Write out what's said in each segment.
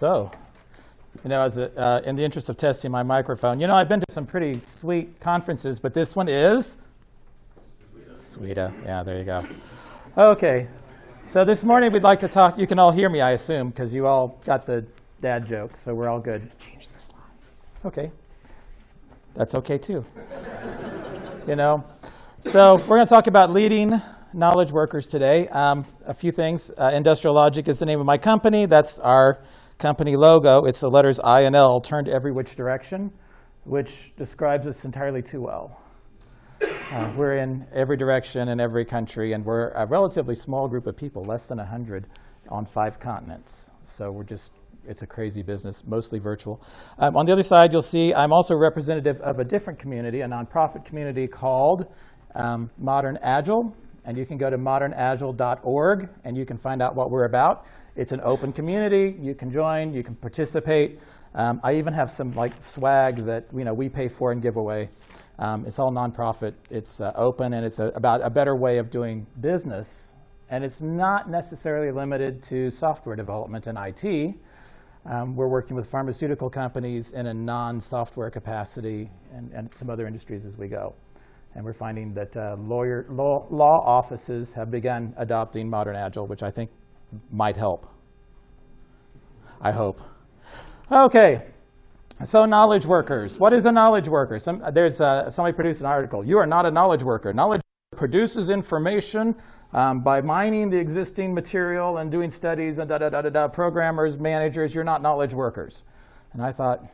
So, as in the interest of testing my microphone, I've been to some pretty sweet conferences, but this one is Sweeta. Yeah, there you go. Okay, so this morning we'd like to talk. You can all hear me, I assume, because you all got the dad jokes, so we're all good. Change the slide. Okay, that's okay too. So we're going to talk about leading knowledge workers today. A few things. Industrial Logic is the name of my company. That's our company logo. It's the letters I and L turned every which direction, which describes us entirely too well. We're in every direction in every country, and we're a relatively small group of people, less than 100 on 5 continents. So it's a crazy business, mostly virtual. On the other side, you'll see I'm also representative of a different community, a nonprofit community called Modern Agile. And you can go to modernagile.org, and you can find out what we're about. It's an open community. You can join. You can participate. I even have some swag that we pay for and give away. It's all nonprofit. It's open, and it's about a better way of doing business. And it's not necessarily limited to software development and IT. We're working with pharmaceutical companies in a non-software capacity and some other industries as we go. And we're finding that law offices have begun adopting Modern Agile, which I think might help. I hope. OK, so knowledge workers. What is a knowledge worker? Somebody produced an article. You are not a knowledge worker. Knowledge produces information by mining the existing material and doing studies and da-da-da-da-da. Programmers, managers, you're not knowledge workers. And I thought,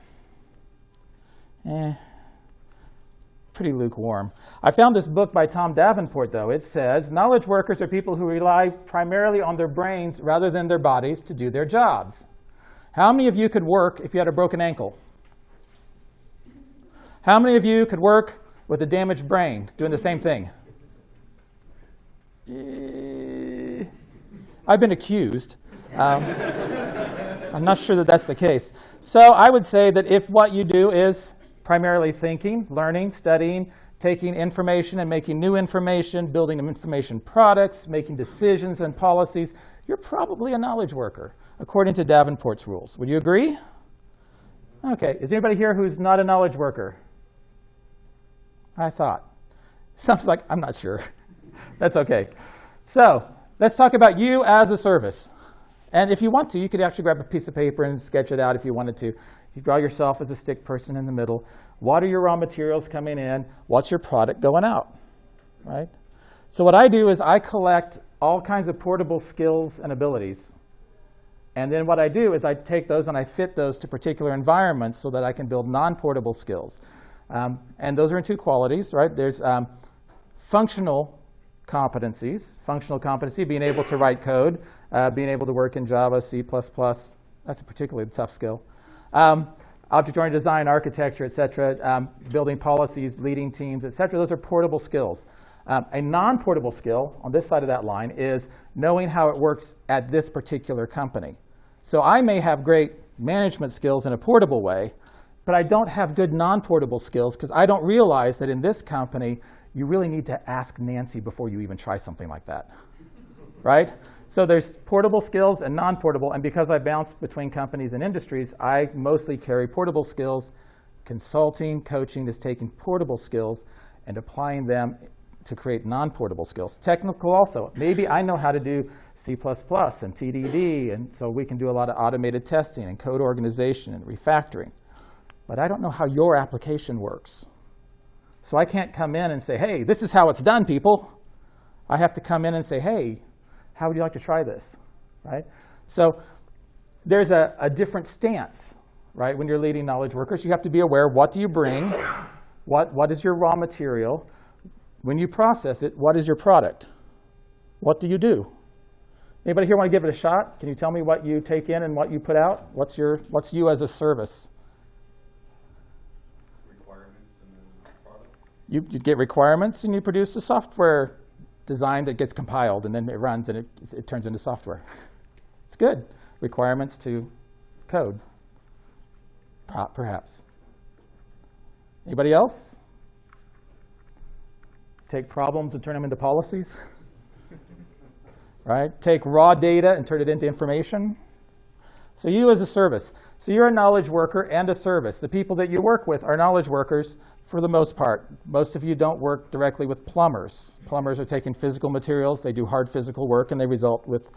pretty lukewarm. I found this book by Tom Davenport, though. It says, knowledge workers are people who rely primarily on their brains rather than their bodies to do their jobs. How many of you could work if you had a broken ankle? How many of you could work with a damaged brain doing the same thing? I've been accused. I'm not sure that that's the case. So I would say that if what you do is primarily thinking, learning, studying, taking information and making new information, building information products, making decisions and policies, you're probably a knowledge worker, according to Davenport's rules. Would you agree? OK, is anybody here who's not a knowledge worker? I thought. Sounds like I'm not sure. That's OK. So let's talk about you as a service. And if you want to, you could actually grab a piece of paper and sketch it out if you wanted to. You draw yourself as a stick person in the middle. What are your raw materials coming in? What's your product going out? Right? So what I do is I collect all kinds of portable skills and abilities. And then what I do is I take those and I fit those to particular environments so that I can build non-portable skills. And those are in 2 qualities, right? There's functional competencies. Functional competency, being able to write code, being able to work in Java, C++. That's a particularly tough skill. Object-oriented design, architecture, et cetera, building policies, leading teams, et cetera. Those are portable skills. A non-portable skill on this side of that line is knowing how it works at this particular company. So I may have great management skills in a portable way, but I don't have good non-portable skills because I don't realize that in this company, you really need to ask Nancy before you even try something like that. Right? So there's portable skills and non-portable. And because I bounce between companies and industries, I mostly carry portable skills. Consulting, coaching is taking portable skills and applying them to create non-portable skills. Technical also. Maybe I know how to do C++ and TDD, and so we can do a lot of automated testing and code organization and refactoring. But I don't know how your application works. So I can't come in and say, hey, this is how it's done, people. I have to come in and say, hey, how would you like to try this? Right? So there's a different stance, right? When you're leading knowledge workers, you have to be aware, what do you bring? What is your raw material? When you process it, what is your product? What do you do? Anybody here want to give it a shot? Can you tell me what you take in and what you put out? What's you as a service? Requirements and then product. You get requirements and you produce a software design that gets compiled and then it runs and it turns into software. It's good. Requirements to code, perhaps. Anybody else? Take problems and turn them into policies. Right? Take raw data and turn it into information. So you as a service. So you're a knowledge worker and a service. The people that you work with are knowledge workers for the most part. Most of you don't work directly with plumbers. Plumbers are taking physical materials, they do hard physical work, and they result with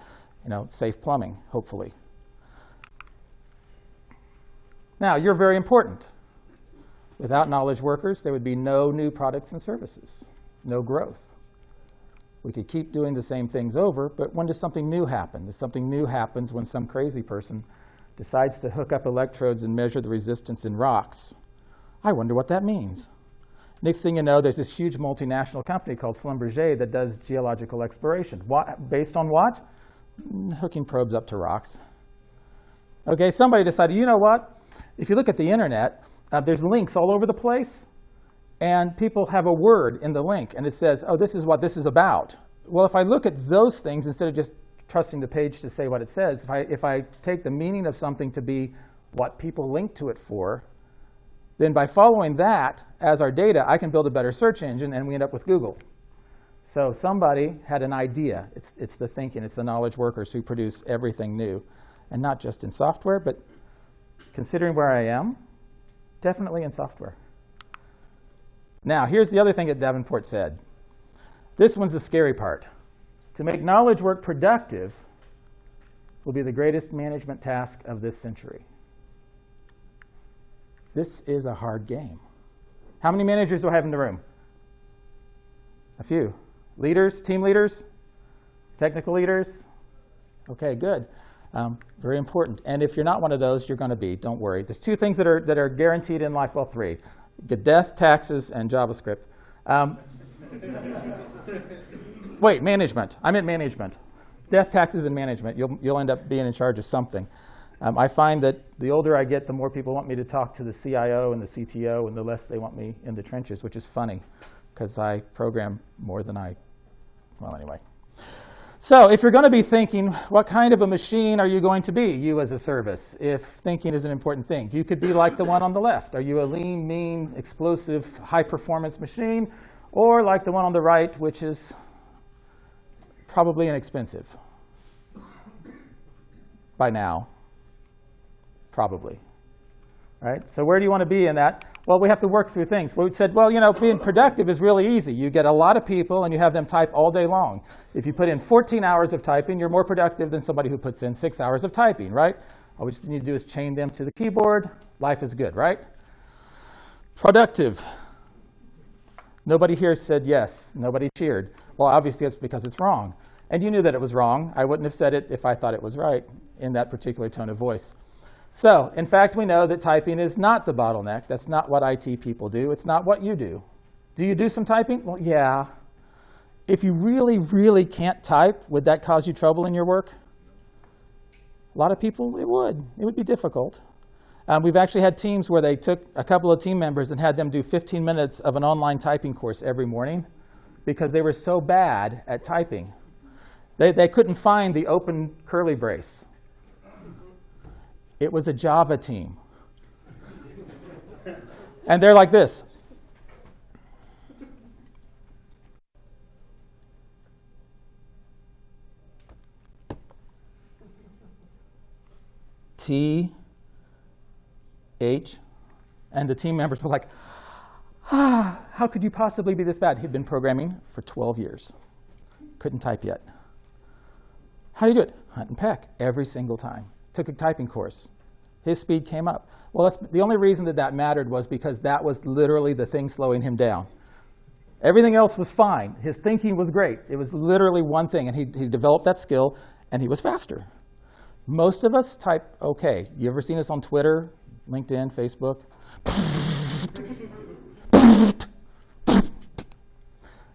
safe plumbing, hopefully. Now, you're very important. Without knowledge workers, there would be no new products and services, no growth. We could keep doing the same things over, but when does something new happen? Something new happens when some crazy person decides to hook up electrodes and measure the resistance in rocks. I wonder what that means. Next thing you know, there's this huge multinational company called Schlumberger that does geological exploration. Based on what? Hooking probes up to rocks. Okay, somebody decided, you know what? If you look at the internet, there's links all over the place. And people have a word in the link, and it says, oh, this is what this is about. Well, if I look at those things, instead of just trusting the page to say what it says, if I take the meaning of something to be what people link to it for, then by following that as our data, I can build a better search engine, and we end up with Google. So somebody had an idea. It's the thinking. It's the knowledge workers who produce everything new, and not just in software, but considering where I am, definitely in software. Now, here's the other thing that Davenport said. This one's the scary part. To make knowledge work productive will be the greatest management task of this century. This is a hard game. How many managers do I have in the room? A few. Leaders, team leaders, technical leaders? Okay, good. Very important. And if you're not one of those, you're going to be. Don't worry. There's two things that are guaranteed in life. Well, three. Get death, taxes, and JavaScript. Wait, management. I meant management. Death, taxes, and management. You'll end up being in charge of something. I find that the older I get, the more people want me to talk to the CIO and the CTO, and the less they want me in the trenches, which is funny, because I program more than well, anyway. So if you're going to be thinking, what kind of a machine are you going to be, you as a service, if thinking is an important thing? You could be like the one on the left. Are you a lean, mean, explosive, high-performance machine? Or like the one on the right, which is probably inexpensive? By now, probably. Right? So where do you want to be in that? Well, we have to work through things. We said, well, being productive is really easy. You get a lot of people, and you have them type all day long. If you put in 14 hours of typing, you're more productive than somebody who puts in 6 hours of typing, right? All we just need to do is chain them to the keyboard. Life is good, right? Productive. Nobody here said yes. Nobody cheered. Well, obviously, that's because it's wrong. And you knew that it was wrong. I wouldn't have said it if I thought it was right in that particular tone of voice. So, in fact, we know that typing is not the bottleneck. That's not what IT people do. It's not what you do. Do you do some typing? Well, yeah. If you really, really can't type, would that cause you trouble in your work? A lot of people, it would. It would be difficult. We've actually had teams where they took a couple of team members and had them do 15 minutes of an online typing course every morning because they were so bad at typing. They couldn't find the open curly brace. It was a Java team. And they're like this. T, H, and the team members were like, how could you possibly be this bad? He'd been programming for 12 years. Couldn't type yet. How do you do it? Hunt and peck every single time. Took a typing course. His speed came up. Well, the only reason that mattered was because that was literally the thing slowing him down. Everything else was fine. His thinking was great. It was literally one thing, and he developed that skill, and he was faster. Most of us type okay. You ever seen us on Twitter, LinkedIn, Facebook?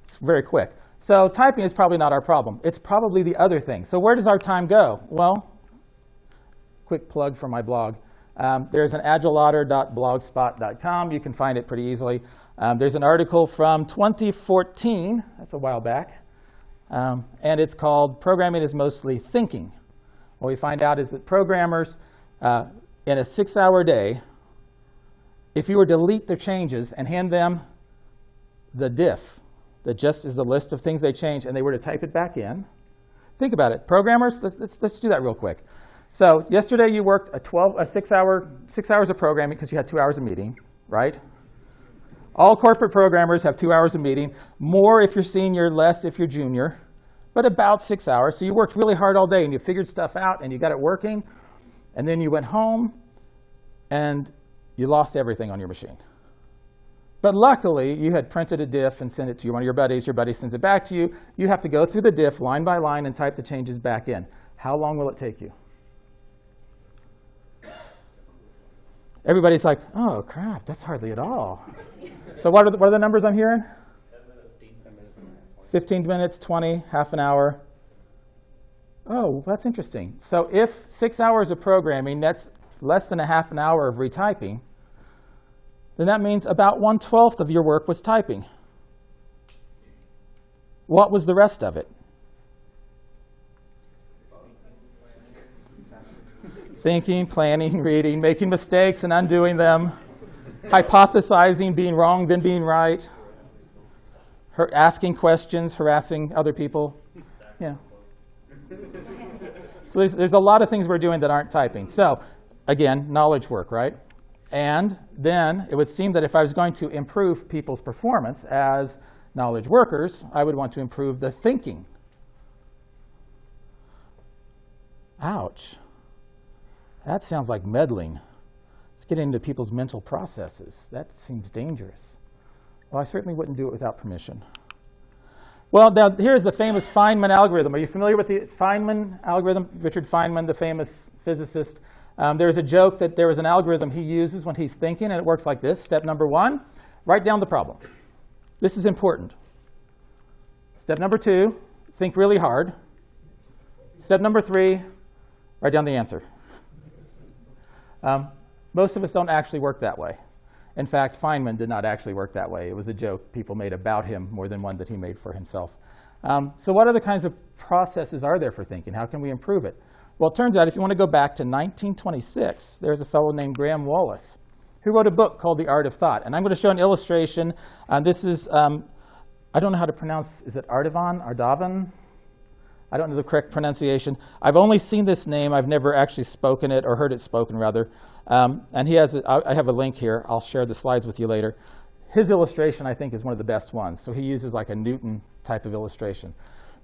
It's very quick. So typing is probably not our problem. It's probably the other thing. So where does our time go? Well, quick plug for my blog. There's an agileotter.blogspot.com. You can find it pretty easily. There's an article from 2014. That's a while back. And it's called Programming is Mostly Thinking. What we find out is that programmers, in a 6-hour day, if you were to delete their changes and hand them the diff, that just is the list of things they changed, and they were to type it back in, think about it. Programmers, let's do that real quick. So yesterday you worked a 6 hours of programming because you had 2 hours of meeting, right? All corporate programmers have 2 hours of meeting, more if you're senior, less if you're junior, but about 6 hours. So you worked really hard all day and you figured stuff out and you got it working, and then you went home and you lost everything on your machine. But luckily, you had printed a diff and sent it to one of your buddies. Your buddy sends it back to you. You have to go through the diff line by line and type the changes back in. How long will it take you? Everybody's like, oh, crap, that's hardly at all. So what are the numbers I'm hearing? 15 minutes, 20, half an hour. Oh, that's interesting. So if 6 hours of programming, that's less than a half an hour of retyping, then that means about 1/12 of your work was typing. What was the rest of it? Thinking, planning, reading, making mistakes and undoing them, hypothesizing, being wrong, then being right, asking questions, harassing other people. Yeah. So there's a lot of things we're doing that aren't typing. So again, knowledge work, right? And then it would seem that if I was going to improve people's performance as knowledge workers, I would want to improve the thinking. Ouch. That sounds like meddling. It's getting into people's mental processes. That seems dangerous. Well, I certainly wouldn't do it without permission. Well, now here's the famous Fineman algorithm. Are you familiar with the Fineman algorithm? Richard Feynman, the famous physicist. There's a joke that there is an algorithm he uses when he's thinking, and it works like this. Step number 1, write down the problem. This is important. Step number 2, think really hard. Step number 3, write down the answer. Most of us don't actually work that way. In fact, Feynman did not actually work that way. It was a joke people made about him more than one that he made for himself. So what other kinds of processes are there for thinking? How can we improve it? Well, it turns out if you want to go back to 1926, there's a fellow named Graham Wallace who wrote a book called The Art of Thought. And I'm going to show an illustration. This is, I don't know how to pronounce, is it Ardavan? I don't know the correct pronunciation. I've only seen this name. I've never actually spoken it or heard it spoken, rather. And he has, I have a link here. I'll share the slides with you later. His illustration, I think, is one of the best ones. So he uses like a Newton type of illustration.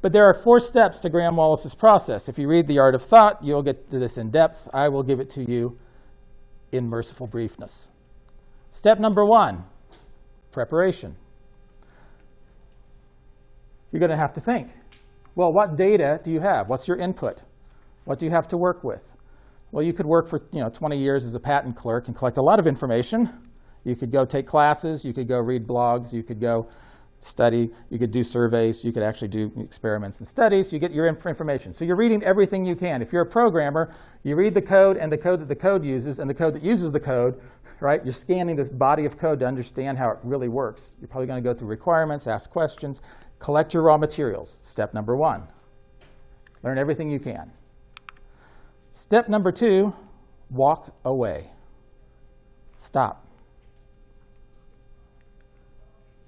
But there are 4 steps to Graham Wallace's process. If you read The Art of Thought, you'll get to this in depth. I will give it to you in merciful briefness. Step number 1, preparation. You're going to have to think. Well, what data do you have? What's your input? What do you have to work with? Well, you could work for 20 years as a patent clerk and collect a lot of information. You could go take classes. You could go read blogs. You could go study. You could do surveys. You could actually do experiments and studies. You get your information. So you're reading everything you can. If you're a programmer, you read the code and the code that the code uses and the code that uses the code, right? You're scanning this body of code to understand how it really works. You're probably going to go through requirements, ask questions, collect your raw materials. Step number 1, learn everything you can. Step number 2, walk away. Stop.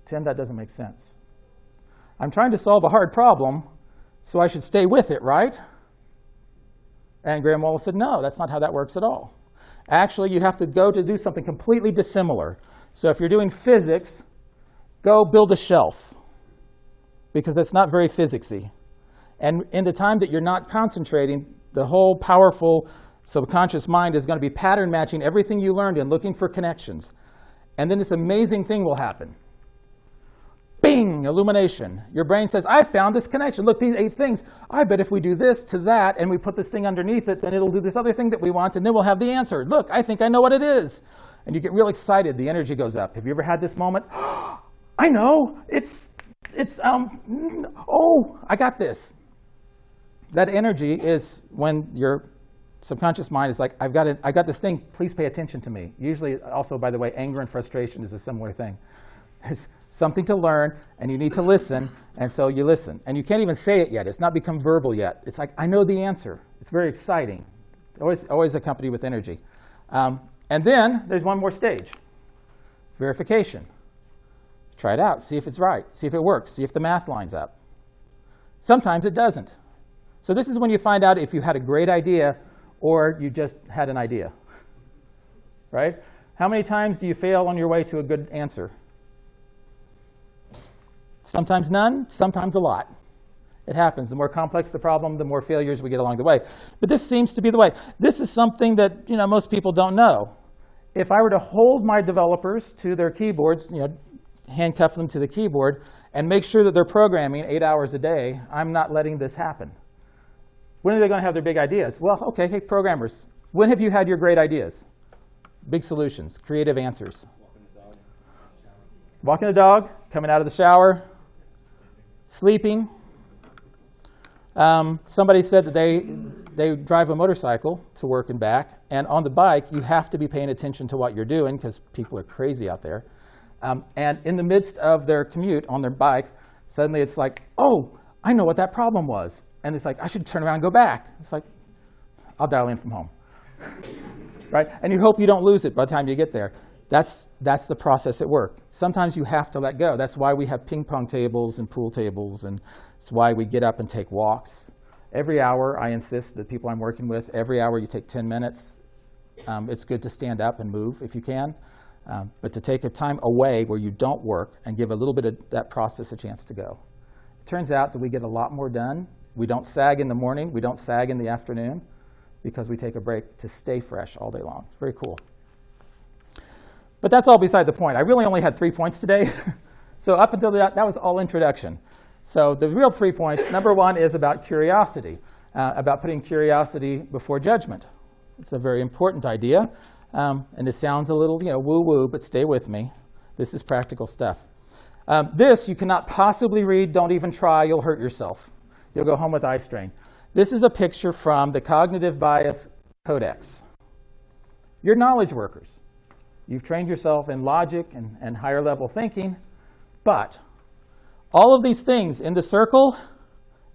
Tim, that doesn't make sense. I'm trying to solve a hard problem, so I should stay with it, right? And Graham Wallace said, no, that's not how that works at all. Actually, you have to go to do something completely dissimilar. So if you're doing physics, go build a shelf, because that's not very physicsy. And in the time that you're not concentrating, the whole powerful subconscious mind is going to be pattern matching everything you learned and looking for connections. And then this amazing thing will happen. Bing, illumination. Your brain says, I found this connection. Look, these 8 things. I bet if we do this to that and we put this thing underneath it, then it'll do this other thing that we want, and then we'll have the answer. Look, I think I know what it is. And you get real excited. The energy goes up. Have you ever had this moment? I know. Oh, I got this. That energy is when your subconscious mind is like, I got this thing, please pay attention to me. Usually, also, by the way, anger and frustration is a similar thing. There's something to learn, and you need to listen, and so you listen. And you can't even say it yet. It's not become verbal yet. It's like, I know the answer. It's very exciting. Always accompanied with energy. And then there's one more stage, verification. Try it out. See if it's right. See if it works. See if the math lines up. Sometimes it doesn't. So this is when you find out if you had a great idea or you just had an idea, right? How many times do you fail on your way to a good answer? Sometimes none, sometimes a lot. It happens. The more complex the problem, the more failures we get along the way. But this seems to be the way. This is something that most people don't know. If I were to hold my developers to their keyboards, handcuff them to the keyboard, and make sure that they're programming 8 hours a day, I'm not letting this happen. When are they going to have their big ideas? Well, okay, hey, programmers, when have you had your great ideas? Big solutions, creative answers. Walking the dog, coming out of the shower, sleeping. Somebody said that they drive a motorcycle to work and back, and on the bike, you have to be paying attention to what you're doing because people are crazy out there. And in the midst of their commute on their bike, suddenly it's like, oh, I know what that problem was. And it's like, I should turn around and go back. It's like, I'll dial in from home. Right? And you hope you don't lose it by the time you get there. That's the process at work. Sometimes you have to let go. That's why we have ping pong tables and pool tables, and it's why we get up and take walks. Every hour, I insist that people I'm working with, every hour you take 10 minutes. It's good to stand up and move if you can, but to take a time away where you don't work and give a little bit of that process a chance to go. It turns out that we get a lot more done. We don't sag in the morning. We don't sag in the afternoon because we take a break to stay fresh all day long. It's very cool. But that's all beside the point. I really only had 3 points today. So up until that was all introduction. So the real 3 points, number one is about curiosity, about putting curiosity before judgment. It's a very important idea. And it sounds a little woo-woo, but stay with me. This is practical stuff. This you cannot possibly read. Don't even try. You'll hurt yourself. You'll go home with eye strain. This is a picture from the Cognitive Bias Codex. You're knowledge workers. You've trained yourself in logic and higher level thinking, but all of these things in the circle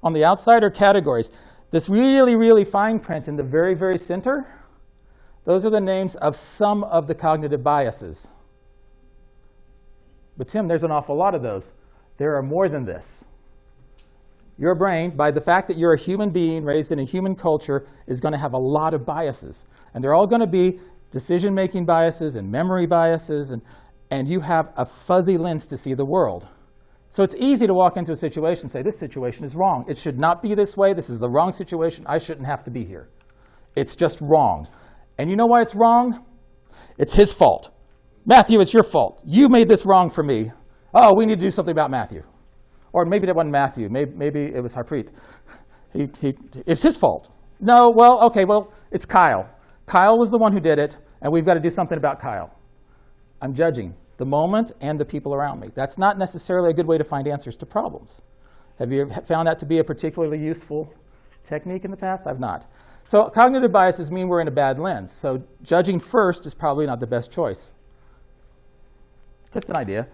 on the outside are categories. This really, really fine print in the very, very center, those are the names of some of the cognitive biases. But Tim, there's an awful lot of those. There are more than this. Your brain, by the fact that you're a human being raised in a human culture, is going to have a lot of biases. And they're all going to be decision-making biases and memory biases, and you have a fuzzy lens to see the world. So it's easy to walk into a situation and say, this situation is wrong. It should not be this way. This is the wrong situation. I shouldn't have to be here. It's just wrong. And you know why it's wrong? It's his fault. Matthew, it's your fault. You made this wrong for me. Oh, we need to do something about Matthew. Or maybe that wasn't Matthew. Maybe it was Harpreet. It's his fault. No, well, okay, well, it's Kyle. Kyle was the one who did it, and we've got to do something about Kyle. I'm judging the moment and the people around me. That's not necessarily a good way to find answers to problems. Have you found that to be a particularly useful technique in the past? I've not. So cognitive biases mean we're in a bad lens. So judging first is probably not the best choice. Just an idea.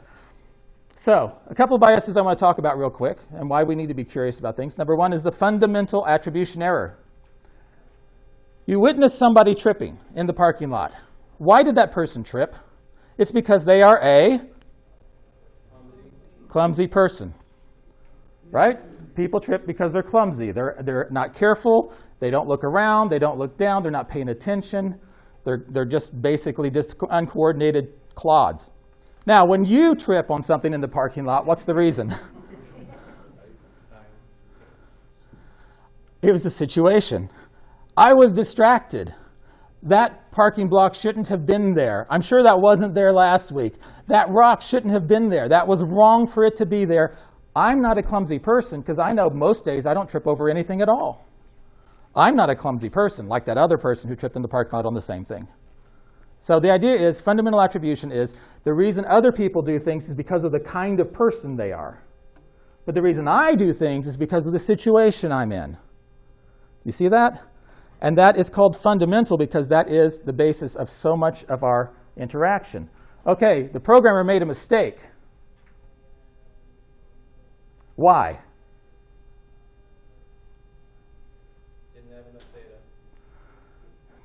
So a couple of biases I want to talk about real quick and why we need to be curious about things. Number one is the fundamental attribution error. You witness somebody tripping in the parking lot. Why did that person trip? It's because they are a clumsy person, right? People trip because they're clumsy. They're not careful. They don't look around. They don't look down. They're not paying attention. They're just basically just uncoordinated clods. Now, when you trip on something in the parking lot, what's the reason? It was a situation. I was distracted. That parking block shouldn't have been there. I'm sure that wasn't there last week. That rock shouldn't have been there. That was wrong for it to be there. I'm not a clumsy person because I know most days I don't trip over anything at all. I'm not a clumsy person like that other person who tripped in the parking lot on the same thing. So the idea is, fundamental attribution is the reason other people do things is because of the kind of person they are. But the reason I do things is because of the situation I'm in. You see that? And that is called fundamental because that is the basis of so much of our interaction. Okay, the programmer made a mistake. Why? Didn't have enough data.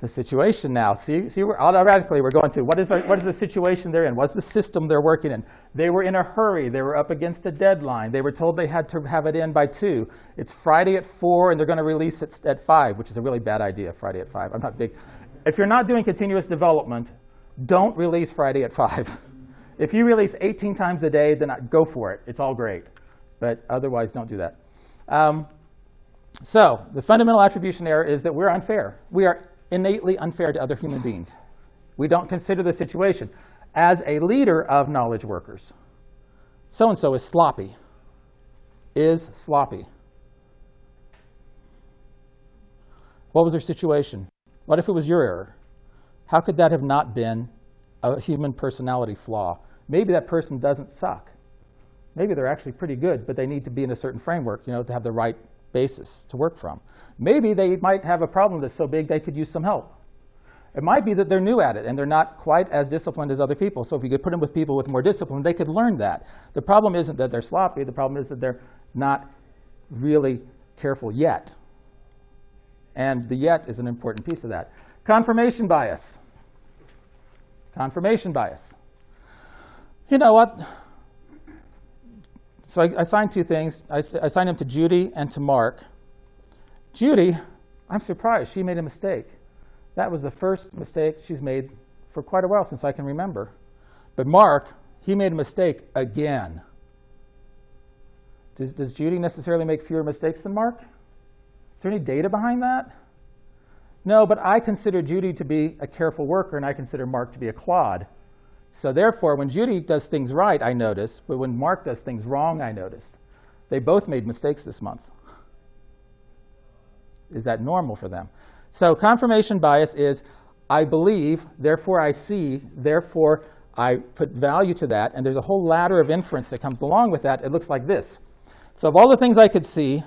The situation now. See, we're automatically we're going to what is the situation they're in? What's the system they're working in? They were in a hurry. They were up against a deadline. They were told they had to have it in by 2. It's Friday at 4, and they're going to release it at 5, which is a really bad idea. Friday at 5. I'm not big. If you're not doing continuous development, don't release Friday at 5. If you release 18 times a day, then go for it. It's all great, but otherwise, don't do that. So the fundamental attribution error is that we're unfair. We are innately unfair to other human beings. We don't consider the situation. As a leader of knowledge workers, so-and-so is sloppy. Is sloppy. What was their situation? What if it was your error? How could that have not been a human personality flaw? Maybe that person doesn't suck. Maybe they're actually pretty good, but they need to be in a certain framework, to have the right basis to work from. Maybe they might have a problem that's so big they could use some help. It might be that they're new at it and they're not quite as disciplined as other people. So if you could put them with people with more discipline, they could learn that. The problem isn't that they're sloppy. The problem is that they're not really careful yet. And the yet is an important piece of that. Confirmation bias. Confirmation bias. You know what? So I assigned 2 things. I assigned them to Judy and to Mark. Judy, I'm surprised. She made a mistake. That was the first mistake she's made for quite a while since I can remember. But Mark, he made a mistake again. Does Judy necessarily make fewer mistakes than Mark? Is there any data behind that? No, but I consider Judy to be a careful worker, and I consider Mark to be a clod. So therefore, when Judy does things right, I notice, but when Mark does things wrong, I notice. They both made mistakes this month. Is that normal for them? So confirmation bias is, I believe, therefore I see, therefore I put value to that, and there's a whole ladder of inference that comes along with that. It looks like this. So of all the things I could see,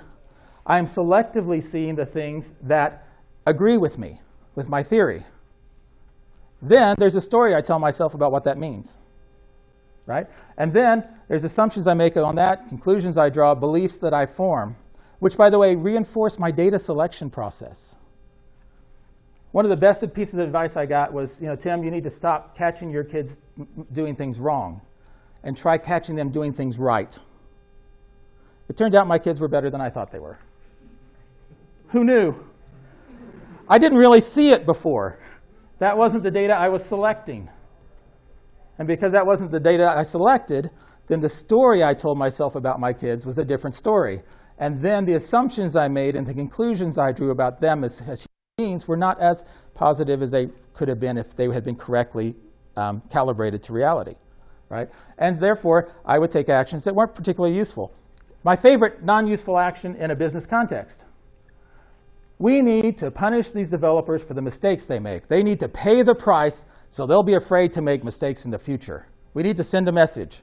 I am selectively seeing the things that agree with me, with my theory. Then there's a story I tell myself about what that means, right? And then there's assumptions I make on that, conclusions I draw, beliefs that I form, which, by the way, reinforce my data selection process. One of the best pieces of advice I got was, Tim, you need to stop catching your kids doing things wrong and try catching them doing things right. It turned out my kids were better than I thought they were. Who knew? I didn't really see it before. That wasn't the data I was selecting. And because that wasn't the data I selected, then the story I told myself about my kids was a different story. And then the assumptions I made and the conclusions I drew about them as human beings were not as positive as they could have been if they had been correctly calibrated to reality, right? And therefore, I would take actions that weren't particularly useful. My favorite non-useful action in a business context. We need to punish these developers for the mistakes they make. They need to pay the price so they'll be afraid to make mistakes in the future. We need to send a message.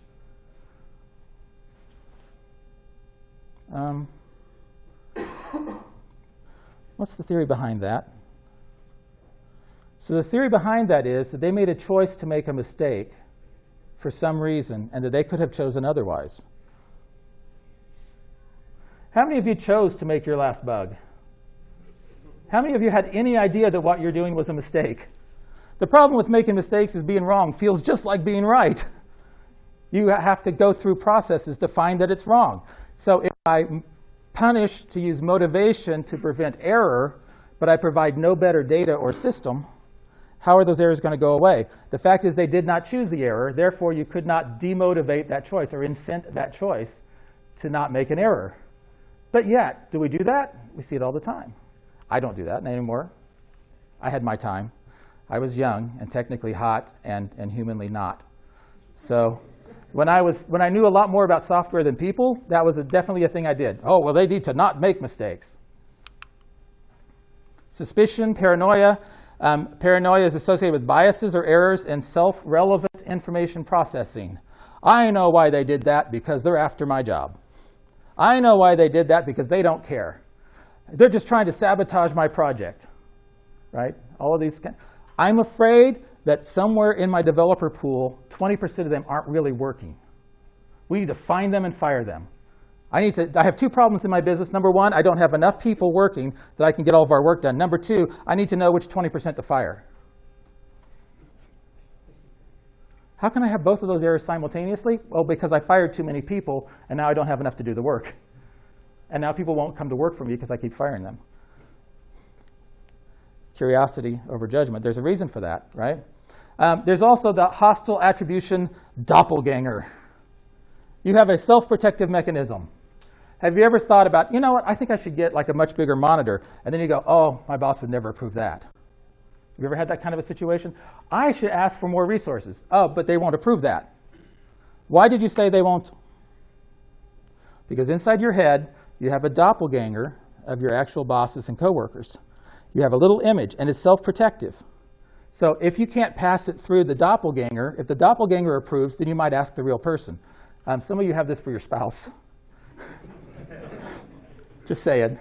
What's the theory behind that? So the theory behind that is that they made a choice to make a mistake for some reason and that they could have chosen otherwise. How many of you chose to make your last bug? How many of you had any idea that what you're doing was a mistake? The problem with making mistakes is being wrong feels just like being right. You have to go through processes to find that it's wrong. So if I punish to use motivation to prevent error, but I provide no better data or system, how are those errors going to go away? The fact is they did not choose the error. Therefore, you could not demotivate that choice or incent that choice to not make an error. But yet, do we do that? We see it all the time. I don't do that anymore. I had my time. I was young and technically hot and humanly not. So when I knew a lot more about software than people, that was definitely a thing I did. Oh, well, they need to not make mistakes. Suspicion, paranoia. Paranoia is associated with biases or errors in self-relevant information processing. I know why they did that because they're after my job. I know why they did that because they don't care. They're just trying to sabotage my project, right? All of these. I'm afraid that somewhere in my developer pool, 20% of them aren't really working. We need to find them and fire them. I have two problems in my business. Number one, I don't have enough people working that I can get all of our work done. Number two, I need to know which 20% to fire. How can I have both of those errors simultaneously? Well, because I fired too many people, and now I don't have enough to do the work. And now people won't come to work for me because I keep firing them. Curiosity over judgment. There's a reason for that, right? There's also the hostile attribution doppelganger. You have a self-protective mechanism. Have you ever thought about, you know what, I think I should get like a much bigger monitor. And then you go, oh, my boss would never approve that. Have you ever had that kind of a situation? I should ask for more resources. Oh, but they won't approve that. Why did you say they won't? Because inside your head, you have a doppelganger of your actual bosses and coworkers. You have a little image, and it's self-protective. So if you can't pass it through the doppelganger, if the doppelganger approves, then you might ask the real person. Some of you have this for your spouse. Just saying.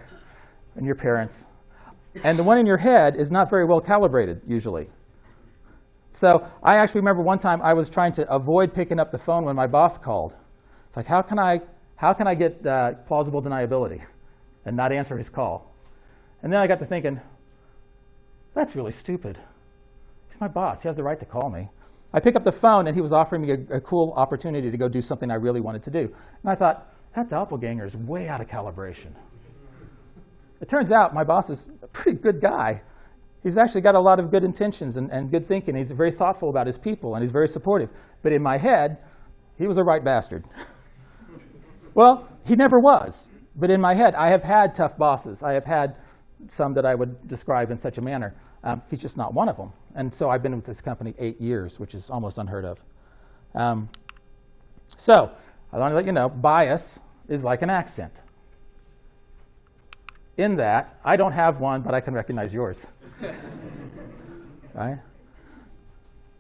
And your parents. And the one in your head is not very well calibrated, usually. So I actually remember one time I was trying to avoid picking up the phone when my boss called. It's like, how can I get plausible deniability and not answer his call? And then I got to thinking, that's really stupid. He's my boss. He has the right to call me. I pick up the phone, and he was offering me a cool opportunity to go do something I really wanted to do. And I thought, that doppelganger is way out of calibration. It turns out my boss is a pretty good guy. He's actually got a lot of good intentions and good thinking. He's very thoughtful about his people, and he's very supportive. But in my head, he was a right bastard. Well, he never was. But in my head, I have had tough bosses. I have had some that I would describe in such a manner. He's just not one of them. And so I've been with this company 8 years, which is almost unheard of. So I want to let you know, bias is like an accent. In that, I don't have one, but I can recognize yours. Right?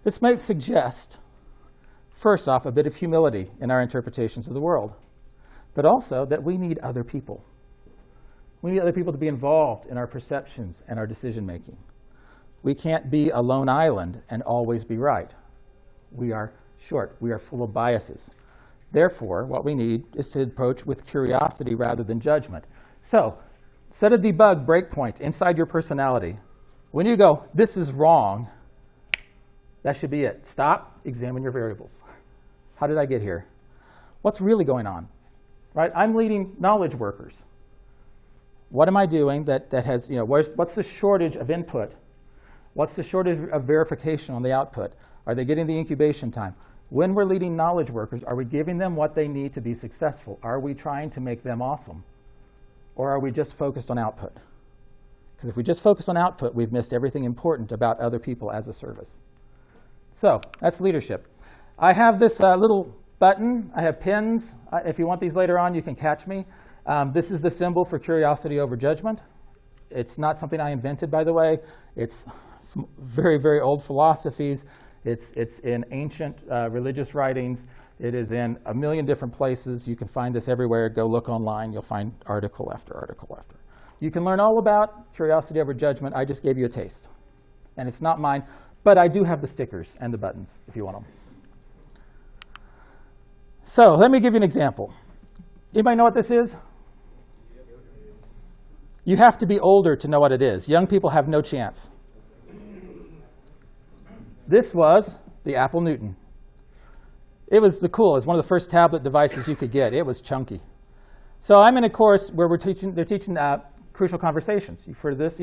This might suggest, first off, a bit of humility in our interpretations of the world, but also that we need other people. We need other people to be involved in our perceptions and our decision making. We can't be a lone island and always be right. We are short. We are full of biases. Therefore, what we need is to approach with curiosity rather than judgment. So, set a debug breakpoint inside your personality. When you go, this is wrong, that should be it. Stop, examine your variables. How did I get here? What's really going on? Right? I'm leading knowledge workers. What am I doing that has, what's the shortage of input? What's the shortage of verification on the output? Are they getting the incubation time? When we're leading knowledge workers, are we giving them what they need to be successful? Are we trying to make them awesome? Or are we just focused on output? Because if we just focus on output, we've missed everything important about other people as a service. So that's leadership. I have this little button. I have pins. If you want these later on, you can catch me. This is the symbol for curiosity over judgment. It's not something I invented, by the way. It's very, very old philosophies. It's in ancient religious writings. It is in a million different places. You can find this everywhere. Go look online. You'll find article after article after. You can learn all about curiosity over judgment. I just gave you a taste. And it's not mine, but I do have the stickers and the buttons if you want them. So let me give you an example. Anybody know what this is? You have to be older to know what it is. Young people have no chance. This was the Apple Newton. It was the cool. It was one of the first tablet devices you could get. It was chunky. So I'm in a course where they're teaching crucial conversations. You've heard of this,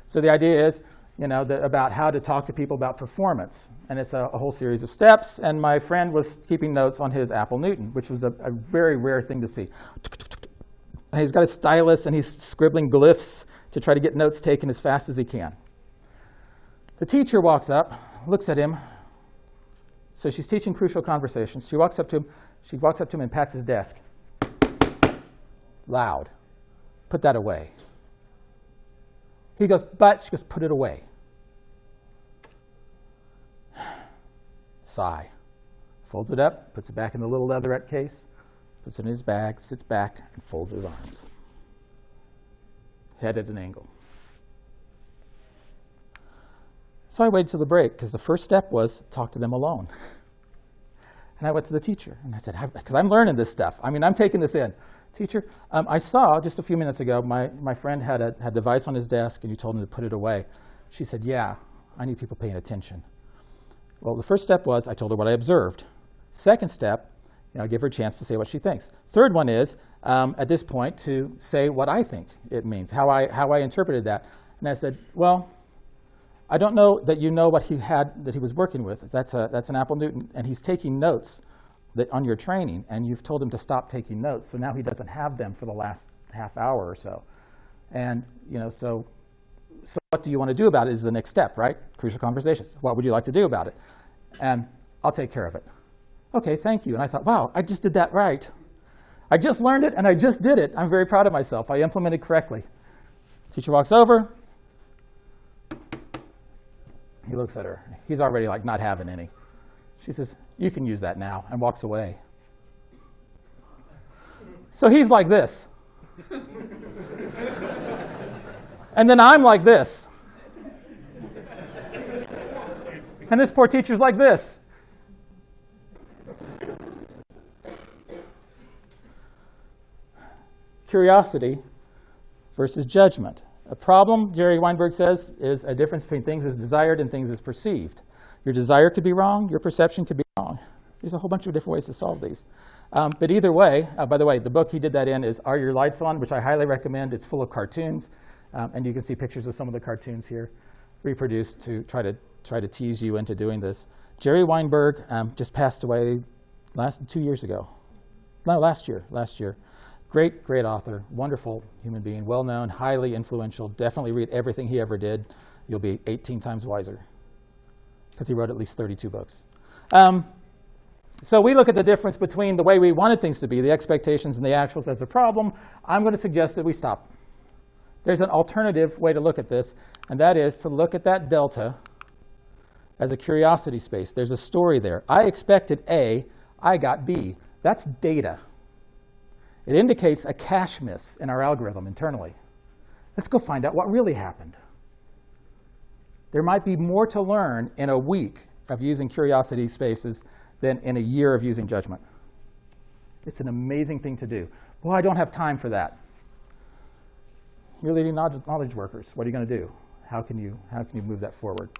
So the idea is, about how to talk to people about performance. And it's a whole series of steps. And my friend was keeping notes on his Apple Newton, which was a very rare thing to see. And he's got a stylus, and he's scribbling glyphs to try to get notes taken as fast as he can. The teacher walks up, looks at him. So she's teaching crucial conversations. She walks up to him and pats his desk. Loud. Put that away. He goes, but she goes, put it away. Sigh. Folds it up, puts it back in the little leatherette case, puts it in his bag, sits back, and folds his arms. Head at an angle. So I waited till the break, because the first step was talk to them alone. And I went to the teacher, and I said, because I'm learning this stuff. I'm taking this in. Teacher, I saw just a few minutes ago, my friend had a device on his desk and you told him to put it away. She said, yeah, I need people paying attention. Well, the first step was I told her what I observed. Second step, I give her a chance to say what she thinks. Third one is, at this point, to say what I think it means, how I interpreted that. And I said, well, I don't know that you know what that he was working with. That's an Apple Newton, and he's taking notes on your training, and you've told him to stop taking notes, so now he doesn't have them for the last half hour or so. And so what do you want to do about it is the next step, right? Crucial conversations. What would you like to do about it? And I'll take care of it. Okay, thank you. And I thought, wow, I just did that right. I just learned it, and I just did it. I'm very proud of myself. I implemented correctly. Teacher walks over. He looks at her. He's already like not having any. She says, you can use that now, and walks away. So he's like this. And then I'm like this. And this poor teacher's like this. Curiosity versus judgment. A problem, Jerry Weinberg says, is a difference between things as desired and things as perceived. Your desire could be wrong, your perception could be wrong. There's a whole bunch of different ways to solve these. But either way, by the way, the book he did that in is Are Your Lights On?, which I highly recommend. It's full of cartoons, and you can see pictures of some of the cartoons here reproduced to try to tease you into doing this. Jerry Weinberg just passed away 2 years ago. No, last year. Great, great author, wonderful human being, well-known, highly influential. Definitely read everything he ever did. You'll be 18 times wiser, because he wrote at least 32 books. So we look at the difference between the way we wanted things to be, the expectations and the actuals as a problem. I'm going to suggest that we stop. There's an alternative way to look at this, and that is to look at that delta as a curiosity space. There's a story there. I expected A, I got B. That's data. It indicates a cache miss in our algorithm internally. Let's go find out what really happened. There might be more to learn in a week of using curiosity spaces than in a year of using judgment. It's an amazing thing to do. Well, I don't have time for that. You're leading knowledge workers. What are you going to do? How can you move that forward?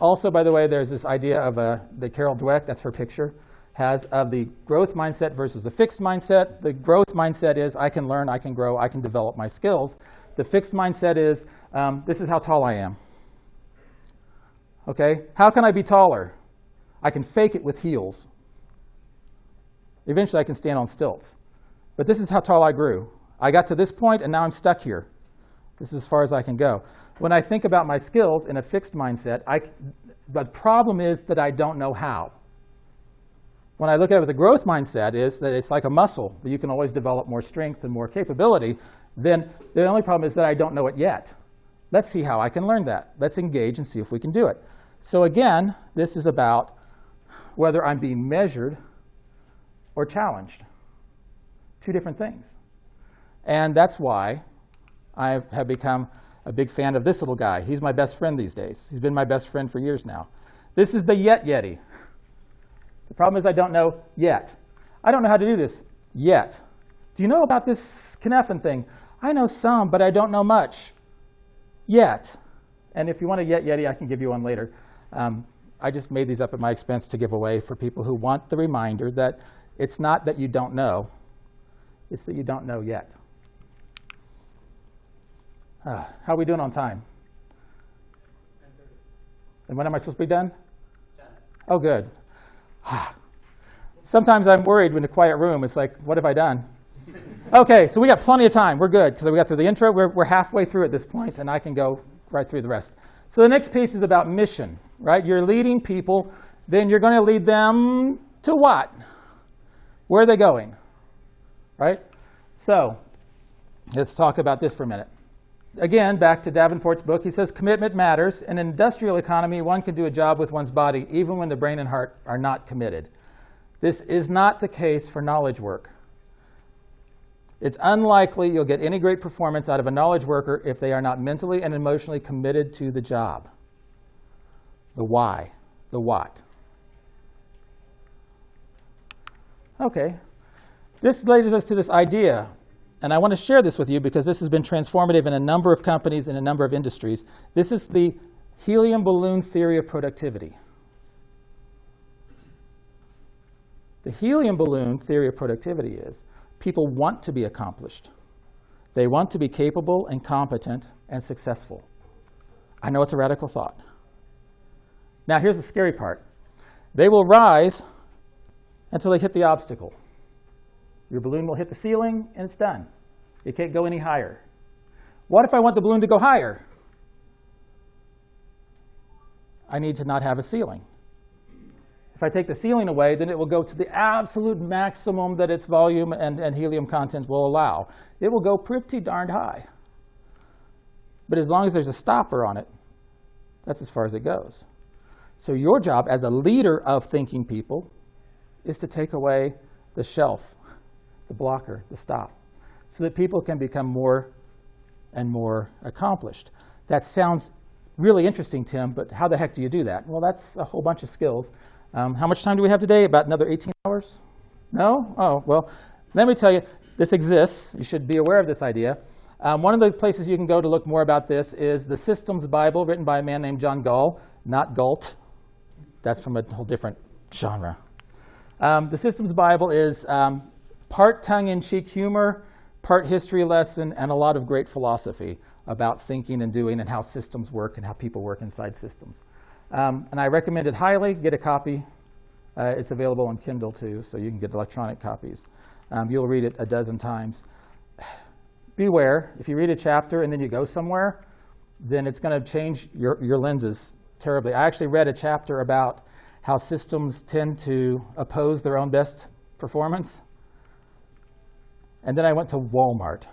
Also, by the way, there's this idea of the Carol Dweck, that's her picture, has of the growth mindset versus a fixed mindset. The growth mindset is I can learn, I can grow, I can develop my skills. The fixed mindset is this is how tall I am. Okay? How can I be taller? I can fake it with heels. Eventually I can stand on stilts. But this is how tall I grew. I got to this point and now I'm stuck here. This is as far as I can go. When I think about my skills in a fixed mindset, the problem is that I don't know how. When I look at it with a growth mindset is that it's like a muscle, that you can always develop more strength and more capability. Then the only problem is that I don't know it yet. Let's see how I can learn that. Let's engage and see if we can do it. So again, this is about whether I'm being measured or challenged. Two different things. And that's why I have become a big fan of this little guy. He's my best friend these days. He's been my best friend for years now. This is the Yeti. The problem is I don't know yet. I don't know how to do this yet. Do you know about this Kinefin thing? I know some, but I don't know much yet. And if you want a Yeti, I can give you one later. I just made these up at my expense to give away for people who want the reminder that it's not that you don't know, it's that you don't know yet. How are we doing on time? 10:30. And when am I supposed to be done? 10. Oh, good. Sometimes I'm worried when in a quiet room. It's like, what have I done? OK, so we got plenty of time. We're good, because we got through the intro. We're halfway through at this point, and I can go right through the rest. So the next piece is about mission, right? You're leading people. Then you're going to lead them to what? Where are they going, right? So let's talk about this for a minute. Again, back to Davenport's book, he says, commitment matters. In an industrial economy, one can do a job with one's body even when the brain and heart are not committed. This is not the case for knowledge work. It's unlikely you'll get any great performance out of a knowledge worker if they are not mentally and emotionally committed to the job. The why, the what. OK, This leads us to this idea, and I want to share this with you because this has been transformative in a number of companies in a number of industries. This is the helium balloon theory of productivity. The helium balloon theory of productivity is people want to be accomplished. They want to be capable and competent and successful. I know it's a radical thought. Now here's the scary part. They will rise until they hit the obstacle. Your balloon will hit the ceiling and it's done. It can't go any higher. What if I want the balloon to go higher? I need to not have a ceiling. If I take the ceiling away, then it will go to the absolute maximum that its volume and helium content will allow. It will go pretty darned high. But as long as there's a stopper on it, that's as far as it goes. So your job as a leader of thinking people is to take away the shelf, the blocker, the stop, so that people can become more and more accomplished. That sounds really interesting, Tim, but how the heck do you do that? Well, that's a whole bunch of skills. How much time do we have today? About another 18 hours? No? Oh, well, let me tell you, this exists. You should be aware of this idea. One of the places you can go to look more about this is the Systems Bible, written by a man named John Gall, not Galt. That's from a whole different genre. The Systems Bible is part tongue-in-cheek humor, part history lesson, and a lot of great philosophy about thinking and doing and how systems work and how people work inside systems. And I recommend it highly. Get a copy. It's available on Kindle, too, so you can get electronic copies. You'll read it a dozen times. Beware, if you read a chapter and then you go somewhere, then it's going to change your lenses terribly. I actually read a chapter about how systems tend to oppose their own best performance. And then I went to Walmart.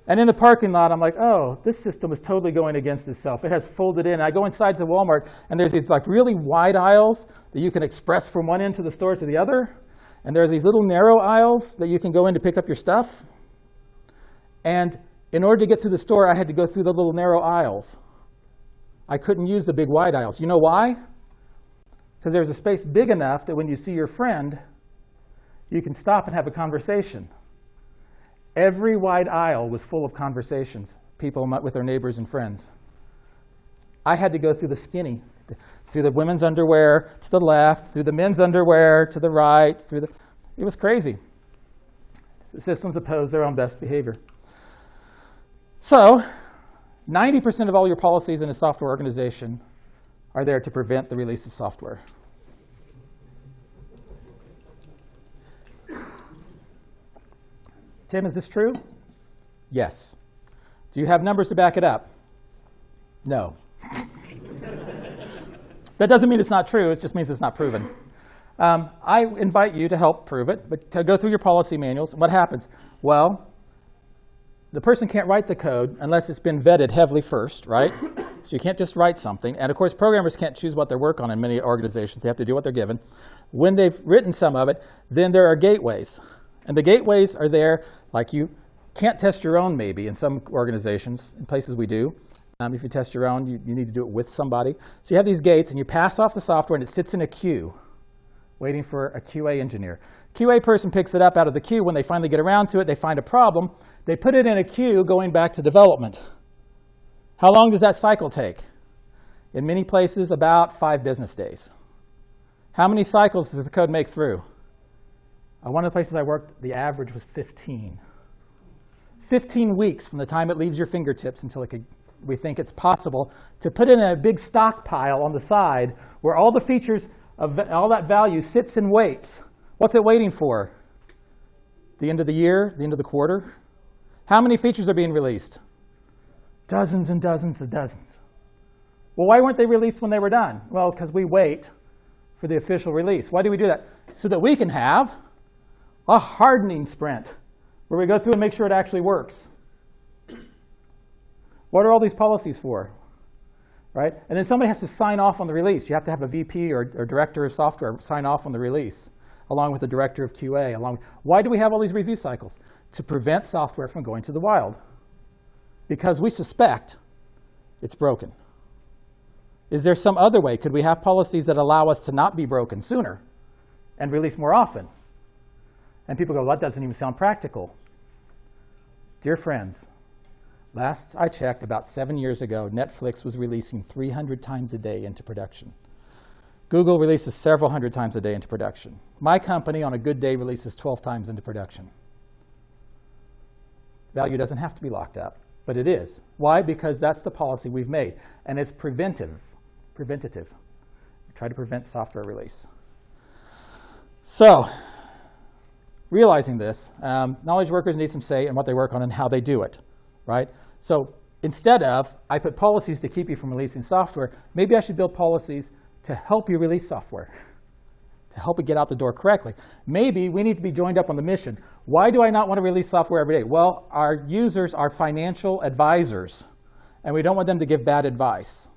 And in the parking lot, I'm like, oh, this system is totally going against itself. It has folded in. I go inside to Walmart, and there's these like really wide aisles that you can express from one end to the store to the other. And there's these little narrow aisles that you can go in to pick up your stuff. And in order to get through the store, I had to go through the little narrow aisles. I couldn't use the big wide aisles. You know why? Because there's a space big enough that when you see your friend, you can stop and have a conversation. Every wide aisle was full of conversations, people with their neighbors and friends. I had to go through the skinny, through the women's underwear to the left, through the men's underwear to the right, it was crazy. Systems oppose their own best behavior. So 90% of all your policies in a software organization are there to prevent the release of software. Tim, is this true? Yes. Do you have numbers to back it up? No. That doesn't mean it's not true. It just means it's not proven. I invite you to help prove it, but to go through your policy manuals. What happens? Well, the person can't write the code unless it's been vetted heavily first, right? So you can't just write something. And of course, programmers can't choose what they work on in many organizations. They have to do what they're given. When they've written some of it, then there are gateways. And the gateways are there, like you can't test your own maybe in some organizations. In places we do. If you test your own, you need to do it with somebody. So you have these gates, and you pass off the software, and it sits in a queue, waiting for a QA engineer. QA person picks it up out of the queue. When they finally get around to it, they find a problem. They put it in a queue going back to development. How long does that cycle take? In many places, about 5 business days. How many cycles does the code make through? One of the places I worked, the average was 15. 15 weeks from the time it leaves your fingertips until we think it's possible to put it in a big stockpile on the side where all the features of all that value sits and waits. What's it waiting for? The end of the year? The end of the quarter? How many features are being released? Dozens and dozens and dozens. Well, why weren't they released when they were done? Well, because we wait for the official release. Why do we do that? So that we can have a hardening sprint where we go through and make sure it actually works. What are all these policies for? Right? And then somebody has to sign off on the release. You have to have a VP or director of software sign off on the release, along with the director of QA. Why do we have all these review cycles? To prevent software from going to the wild. Because we suspect it's broken. Is there some other way? Could we have policies that allow us to not be broken sooner and release more often? And people go, well, that doesn't even sound practical. Dear friends, last I checked, about 7 years ago, Netflix was releasing 300 times a day into production. Google releases several hundred times a day into production. My company, on a good day, releases 12 times into production. Value doesn't have to be locked up, but it is. Why? Because that's the policy we've made, and it's preventative. We try to prevent software release. So, realizing this, knowledge workers need some say in what they work on and how they do it, right? So instead of, I put policies to keep you from releasing software, maybe I should build policies to help you release software, to help it get out the door correctly. Maybe we need to be joined up on the mission. Why do I not want to release software every day? Well, our users are financial advisors, and we don't want them to give bad advice.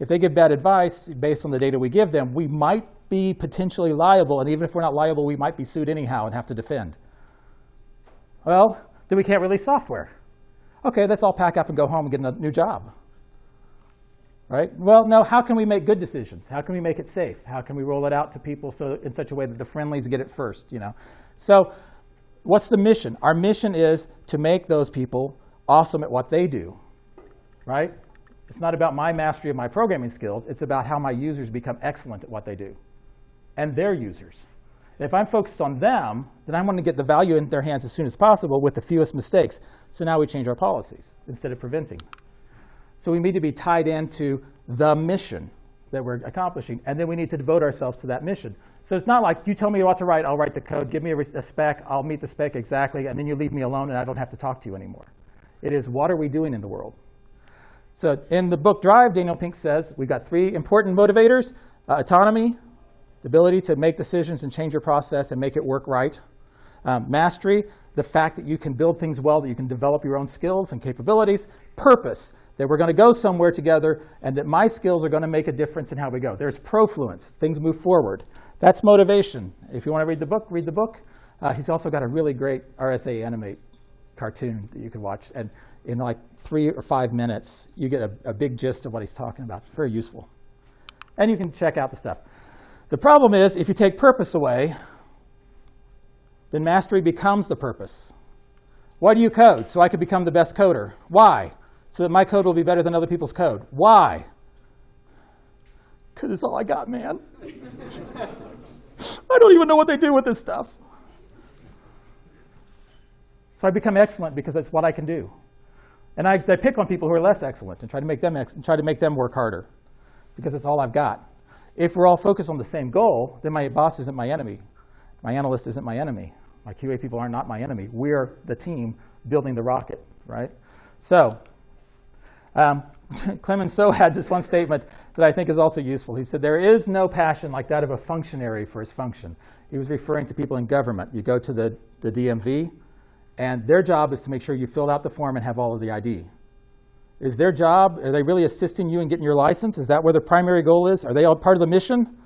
If they give bad advice based on the data we give them, we might be potentially liable, and even if we're not liable, we might be sued anyhow and have to defend. Well, then we can't release software. Okay, let's all pack up and go home and get a new job. Right? Well, no, how can we make good decisions? How can we make it safe? How can we roll it out to people in such a way that the friendlies get it first? So what's the mission? Our mission is to make those people awesome at what they do. Right? It's not about my mastery of my programming skills. It's about how my users become excellent at what they do. And their users. And if I'm focused on them, then I want to get the value in their hands as soon as possible with the fewest mistakes. So now we change our policies instead of preventing. So we need to be tied into the mission that we're accomplishing, and then we need to devote ourselves to that mission. So it's not like you tell me what to write, I'll write the code, give me a spec, I'll meet the spec exactly, and then you leave me alone and I don't have to talk to you anymore. It is, what are we doing in the world? So in the book Drive, Daniel Pink says we've got 3 important motivators: autonomy, the ability to make decisions and change your process and make it work right; mastery, the fact that you can build things well, that you can develop your own skills and capabilities; purpose, that we're going to go somewhere together and that my skills are going to make a difference in how we go. There's profluence, things move forward. That's motivation. If you want to read the book, read the book. He's also got a really great RSA Animate cartoon that you can watch. And in like 3 or 5 minutes, you get a big gist of what he's talking about. It's very useful. And you can check out the stuff. The problem is, if you take purpose away, then mastery becomes the purpose. Why do you code? So I could become the best coder. Why? So that my code will be better than other people's code. Why? Because it's all I got, man. I don't even know what they do with this stuff. So I become excellent because that's what I can do. And I pick on people who are less excellent and try to make them work harder because it's all I've got. If we're all focused on the same goal, then my boss isn't my enemy. My analyst isn't my enemy. My QA people are not my enemy. We're the team building the rocket, right? So Clemenceau had this one statement that I think is also useful. He said, there is no passion like that of a functionary for his function. He was referring to people in government. You go to the DMV, and their job is to make sure you filled out the form and have all of the ID. Is their job, are they really assisting you in getting your license? Is that where the primary goal is? Are they all part of the mission?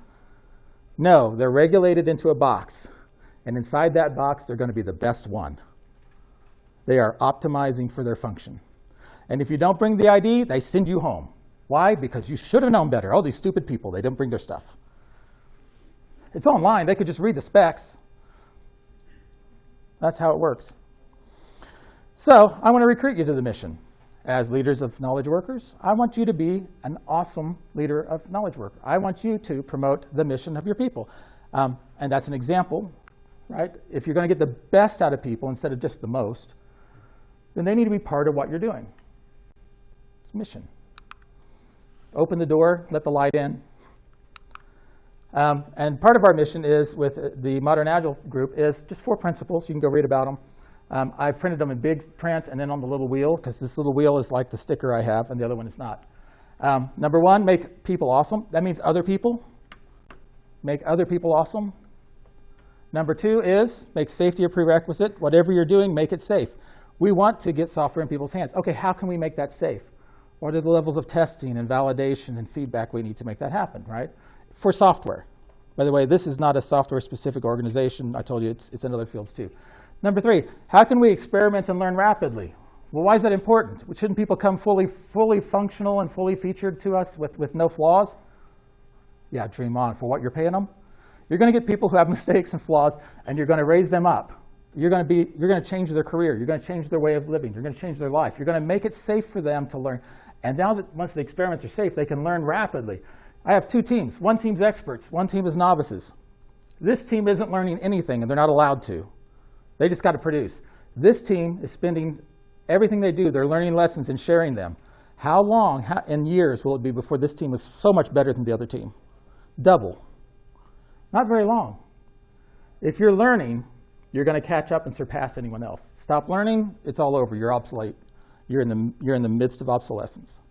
No, they're regulated into a box. And inside that box, they're going to be the best one. They are optimizing for their function. And if you don't bring the ID, they send you home. Why? Because you should have known better. Oh, these stupid people, they didn't bring their stuff. It's online. They could just read the specs. That's how it works. So I want to recruit you to the mission. As leaders of knowledge workers, I want you to be an awesome leader of knowledge workers. I want you to promote the mission of your people. And that's an example, right? If you're going to get the best out of people instead of just the most, then they need to be part of what you're doing. It's mission. Open the door, let the light in. And part of our mission is, with the Modern Agile group, is just 4 principles. You can go read about them. I printed them in big print and then on the little wheel, because this little wheel is like the sticker I have, and the other one is not. Number 1, make people awesome. That means other people. Make other people awesome. Number 2 is make safety a prerequisite. Whatever you're doing, make it safe. We want to get software in people's hands. OK, how can we make that safe? What are the levels of testing and validation and feedback we need to make that happen, right? For software. By the way, this is not a software-specific organization. I told you it's in other fields, too. Number 3, how can we experiment and learn rapidly? Well, why is that important? Shouldn't people come fully functional and fully featured to us with no flaws? Yeah, dream on. For what you're paying them? You're going to get people who have mistakes and flaws, and you're going to raise them up. You're going to change their career. You're going to change their way of living. You're going to change their life. You're going to make it safe for them to learn. And now that once the experiments are safe, they can learn rapidly. I have two teams. One team's experts. One team is novices. This team isn't learning anything, and they're not allowed to. They just got to produce. This team is spending everything they do. They're learning lessons and sharing them. How long in years will it be before this team is so much better than the other team? Double. Not very long. If you're learning, you're going to catch up and surpass anyone else. Stop learning, it's all over. You're obsolete. You're in the midst of obsolescence.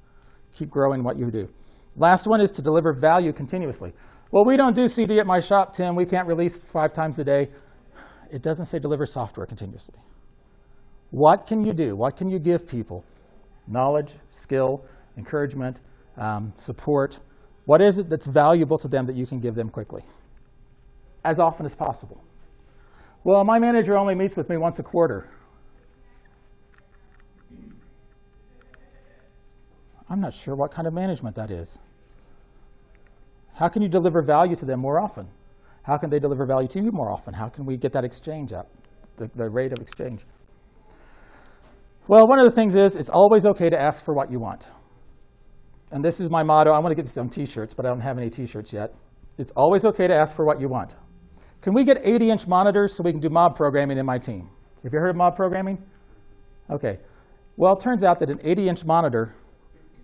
Keep growing what you do. Last one is to deliver value continuously. Well, we don't do CD at my shop, Tim. We can't release 5 times a day. It doesn't say deliver software continuously. What can you do? What can you give people? Knowledge, skill, encouragement, support. What is it that's valuable to them that you can give them quickly? As often as possible. Well, my manager only meets with me once a quarter. I'm not sure what kind of management that is. How can you deliver value to them more often? How can they deliver value to you more often? How can we get that exchange up, the rate of exchange? Well, one of the things is it's always okay to ask for what you want. And this is my motto. I want to get this on T-shirts, but I don't have any T-shirts yet. It's always okay to ask for what you want. Can we get 80-inch monitors so we can do mob programming in my team? Have you heard of mob programming? Okay. Well, it turns out that an 80-inch monitor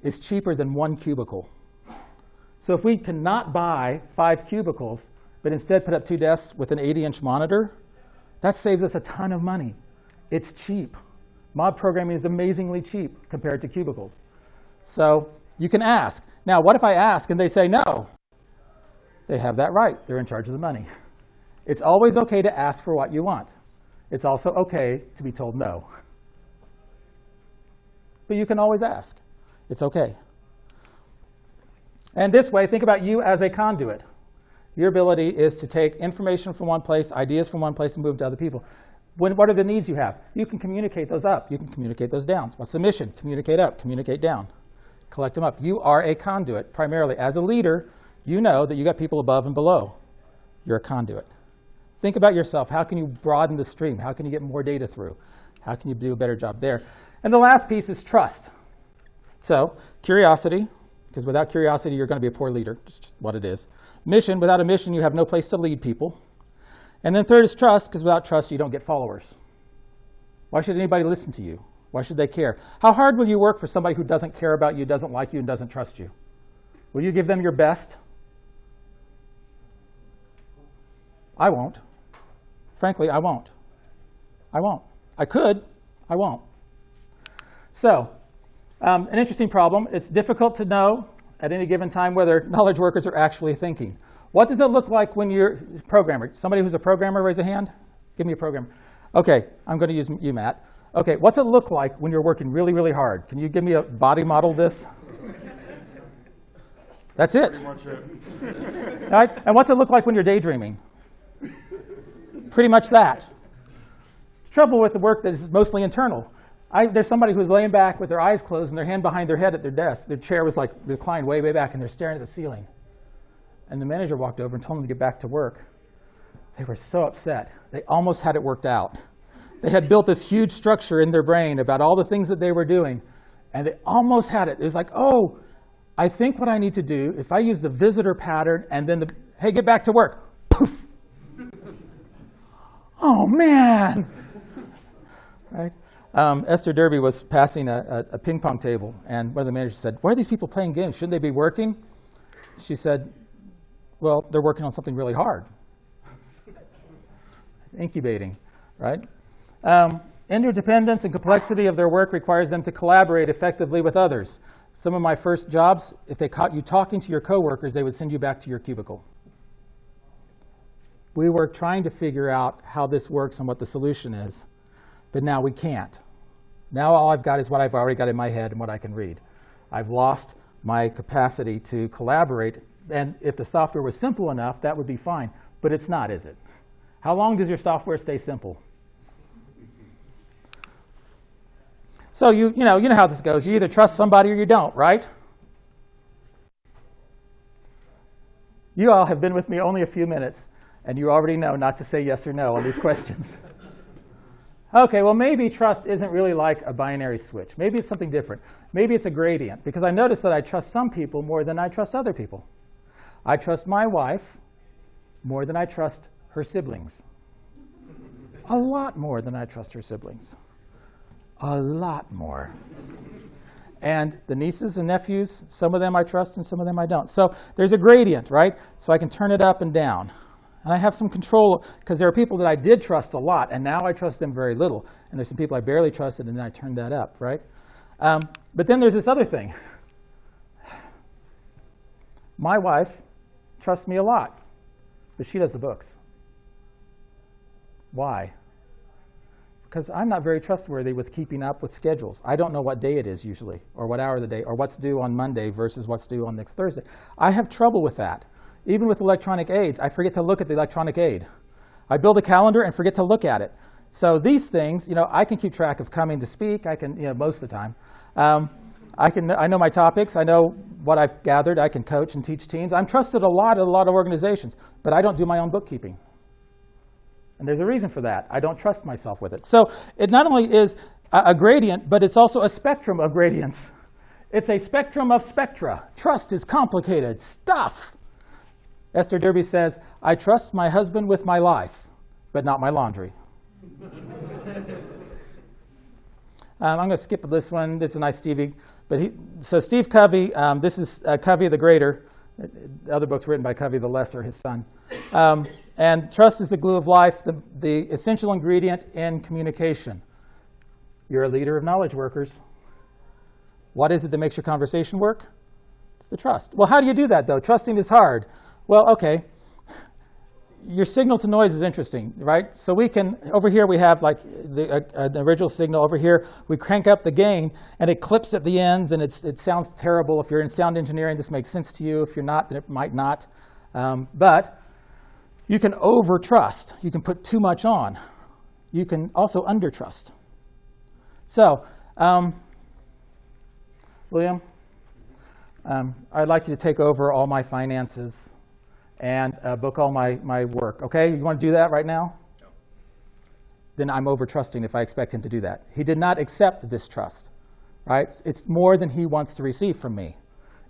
is cheaper than 1 cubicle. So if we cannot buy 5 cubicles, but instead put up 2 desks with an 80-inch monitor, that saves us a ton of money. It's cheap. Mob programming is amazingly cheap compared to cubicles. So you can ask. Now, what if I ask and they say no? They have that right. They're in charge of the money. It's always okay to ask for what you want. It's also okay to be told no. But you can always ask. It's okay. And this way, think about you as a conduit. Your ability is to take information from one place, ideas from one place, and move to other people. What are the needs you have? You can communicate those up. You can communicate those down. What's the mission? Communicate up, communicate down. Collect them up. You are a conduit, primarily. As a leader, you know that you got people above and below. You're a conduit. Think about yourself. How can you broaden the stream? How can you get more data through? How can you do a better job there? And the last piece is trust. So curiosity, because without curiosity, you're going to be a poor leader. It's just what it is. Mission, without a mission, you have no place to lead people. And then third is trust, because without trust, you don't get followers. Why should anybody listen to you? Why should they care? How hard will you work for somebody who doesn't care about you, doesn't like you, and doesn't trust you? Will you give them your best? I won't. Frankly, I won't. I won't. I could. I won't. So, an interesting problem. It's difficult to know at any given time whether knowledge workers are actually thinking. What does it look like when you're a programmer? Somebody who's a programmer, raise a hand. Give me a programmer. OK, I'm going to use you, Matt. OK, what's it look like when you're working really, really hard? Can you give me a body model of this? That's it. Pretty much it. All right? And what's it look like when you're daydreaming? Pretty much that. The trouble with the work that is mostly internal. There's somebody who's laying back with their eyes closed and their hand behind their head at their desk. Their chair was like reclined way, way back, and they're staring at the ceiling. And the manager walked over and told them to get back to work. They were so upset. They almost had it worked out. They had built this huge structure in their brain about all the things that they were doing, and they almost had it. It was like, oh, I think what I need to do, if I use the visitor pattern and then hey, get back to work. Poof. Oh, man. Right? Esther Derby was passing a ping pong table, and one of the managers said, why are these people playing games? Shouldn't they be working? She said, well, they're working on something really hard. Incubating, right? Interdependence and complexity of their work requires them to collaborate effectively with others. Some of my first jobs, if they caught you talking to your coworkers, they would send you back to your cubicle. We were trying to figure out how this works and what the solution is, but now we can't. Now all I've got is what I've already got in my head and what I can read. I've lost my capacity to collaborate, and if the software was simple enough, that would be fine, but it's not, is it? How long does your software stay simple? So you know how this goes. You either trust somebody or you don't, right? You all have been with me only a few minutes. And you already know not to say yes or no on these questions. OK, well, maybe trust isn't really like a binary switch. Maybe it's something different. Maybe it's a gradient, because I notice that I trust some people more than I trust other people. I trust my wife more than I trust her siblings. A lot more than I trust her siblings. A lot more. And the nieces and nephews, some of them I trust and some of them I don't. So there's a gradient, right? So I can turn it up and down. And I have some control, because there are people that I did trust a lot, and now I trust them very little. And there's some people I barely trusted, and then I turned that up, right? But then there's this other thing. My wife trusts me a lot, but she does the books. Why? Because I'm not very trustworthy with keeping up with schedules. I don't know what day it is usually, or what hour of the day, or what's due on Monday versus what's due on next Thursday. I have trouble with that. Even with electronic aids, I forget to look at the electronic aid. I build a calendar and forget to look at it. So these things, I can keep track of coming to speak. I can, most of the time. I know my topics. I know what I've gathered. I can coach and teach teams. I'm trusted a lot at a lot of organizations, but I don't do my own bookkeeping. And there's a reason for that. I don't trust myself with it. So it not only is a gradient, but it's also a spectrum of gradients. It's a spectrum of spectra. Trust is complicated stuff. Esther Derby says, I trust my husband with my life, but not my laundry. I'm going to skip this one. This is a nice Stevie. So Steve Covey, this is Covey the Greater. The other book's written by Covey the Lesser, his son. And trust is the glue of life, the essential ingredient in communication. You're a leader of knowledge workers. What is it that makes your conversation work? It's the trust. Well, how do you do that, though? Trusting is hard. Well, OK. Your signal to noise is interesting, right? So we can, over here we have like the original signal. Over here we crank up the gain, and it clips at the ends, and it sounds terrible. If you're in sound engineering, this makes sense to you. If you're not, then it might not. But you can over-trust. You can put too much on. You can also under-trust. So, William, I'd like you to take over all my finances and book all my work. OK? You want to do that right now? No. Then I'm over-trusting if I expect him to do that. He did not accept this trust. Right? It's more than he wants to receive from me.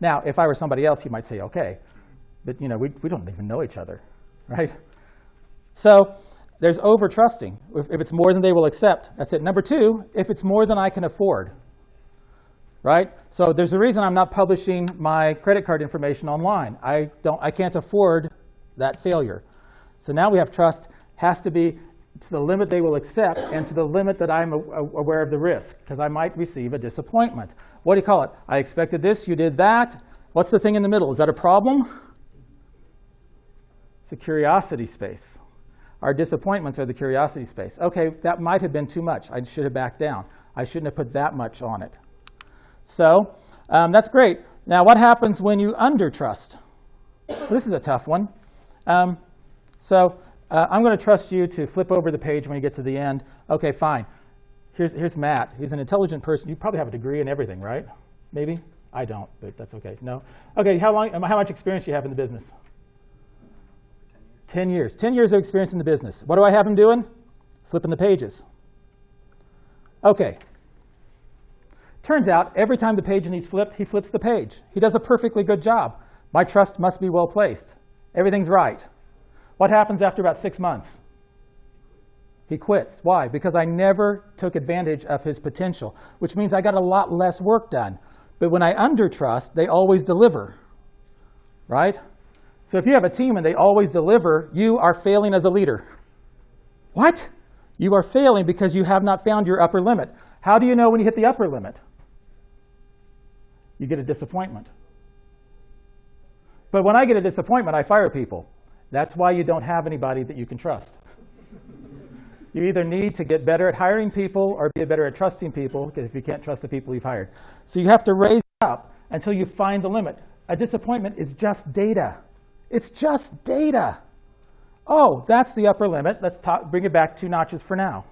Now, if I were somebody else, he might say, OK. But we don't even know each other. Right? So there's over-trusting. If it's more than they will accept, that's it. Number two, if it's more than I can afford. Right? So there's a reason I'm not publishing my credit card information online. I can't afford that failure. So now we have trust has to be to the limit they will accept and to the limit that I'm aware of the risk, because I might receive a disappointment. What do you call it? I expected this, you did that. What's the thing in the middle? Is that a problem? It's a curiosity space. Our disappointments are the curiosity space. OK, that might have been too much. I should have backed down. I shouldn't have put that much on it. So that's great. Now, what happens when you under-trust? Well, this is a tough one. I'm going to trust you to flip over the page when you get to the end. OK, fine. Here's Matt. He's an intelligent person. You probably have a degree in everything, right? Maybe? I don't, but that's OK. No? OK, how much experience do you have in the business? 10 years. 10 years of experience in the business. What do I have him doing? Flipping the pages. OK. Turns out, every time the page needs flipped, he flips the page. He does a perfectly good job. My trust must be well placed. Everything's right. What happens after about 6 months? He quits. Why? Because I never took advantage of his potential, which means I got a lot less work done. But when I under-trust, they always deliver. Right? So if you have a team and they always deliver, you are failing as a leader. What? You are failing because you have not found your upper limit. How do you know when you hit the upper limit? You get a disappointment. But when I get a disappointment, I fire people. That's why you don't have anybody that you can trust. You either need to get better at hiring people or be better at trusting people, because if you can't trust the people you've hired. So you have to raise up until you find the limit. A disappointment is just data. It's just data. Oh, that's the upper limit. Let's bring it back 2 notches for now.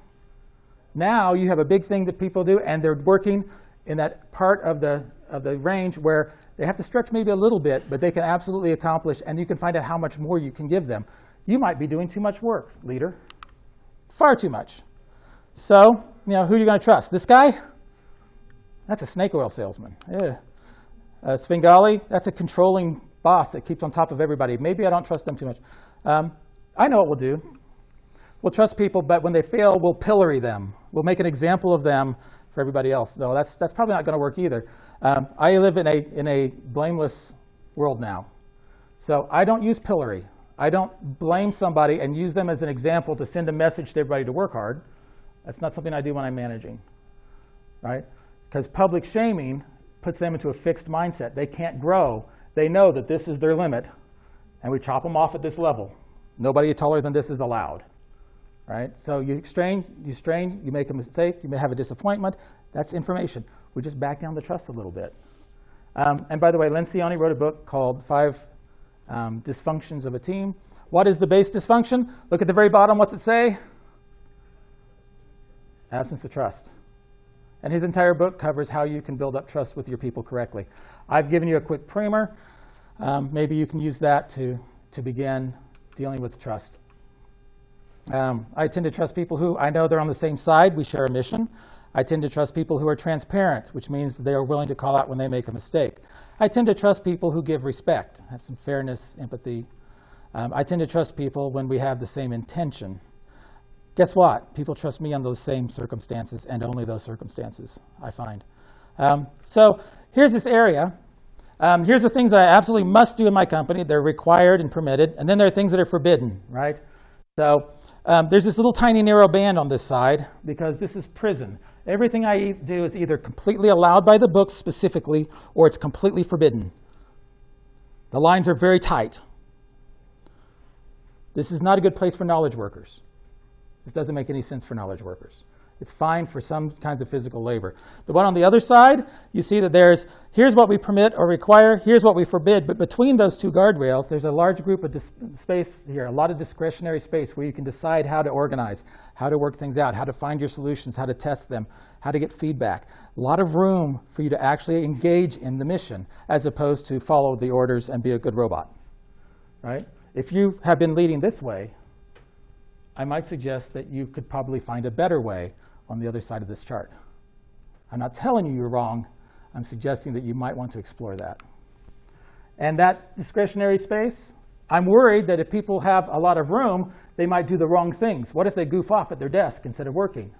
Now you have a big thing that people do, and they're working in that part of the range where they have to stretch maybe a little bit, but they can absolutely accomplish, and you can find out how much more you can give them. You might be doing too much work, leader. Far too much. So, who are you going to trust? This guy? That's a snake oil salesman. Yeah. Svengali, that's a controlling boss that keeps on top of everybody. Maybe I don't trust them too much. I know what we'll do. We'll trust people, but when they fail, we'll pillory them. We'll make an example of them for everybody else. No, that's probably not going to work either. I live in a blameless world now. So I don't use pillory. I don't blame somebody and use them as an example to send a message to everybody to work hard. That's not something I do when I'm managing, right? Because public shaming puts them into a fixed mindset. They can't grow. They know that this is their limit, and we chop them off at this level. Nobody taller than this is allowed, right? So you strain, you make a mistake, you may have a disappointment. That's information. We just back down the trust a little bit. And by the way, Lencioni wrote a book called 5 Dysfunctions of a Team. What is the base dysfunction? Look at the very bottom. What's it say? Absence of trust. And his entire book covers how you can build up trust with your people correctly. I've given you a quick primer. Maybe you can use that to begin dealing with trust. I tend to trust people who I know they're on the same side. We share a mission. I tend to trust people who are transparent, which means they are willing to call out when they make a mistake. I tend to trust people who give respect, have some fairness, empathy. I tend to trust people when we have the same intention. Guess what? People trust me on those same circumstances and only those circumstances, I find. So here's this area. Here's the things that I absolutely must do in my company. They're required and permitted. And then there are things that are forbidden, right? So there's this little tiny narrow band on this side because this is prison. Everything I do is either completely allowed by the book specifically or it's completely forbidden. The lines are very tight. This is not a good place for knowledge workers. This doesn't make any sense for knowledge workers. It's fine for some kinds of physical labor. The one on the other side, you see that here's what we permit or require, here's what we forbid. But between those two guardrails, there's a large group of space here, a lot of discretionary space where you can decide how to organize, how to work things out, how to find your solutions, how to test them, how to get feedback. A lot of room for you to actually engage in the mission as opposed to follow the orders and be a good robot, right? If you have been leading this way, I might suggest that you could probably find a better way on the other side of this chart. I'm not telling you you're wrong. I'm suggesting that you might want to explore that. And that discretionary space, I'm worried that if people have a lot of room, they might do the wrong things. What if they goof off at their desk instead of working?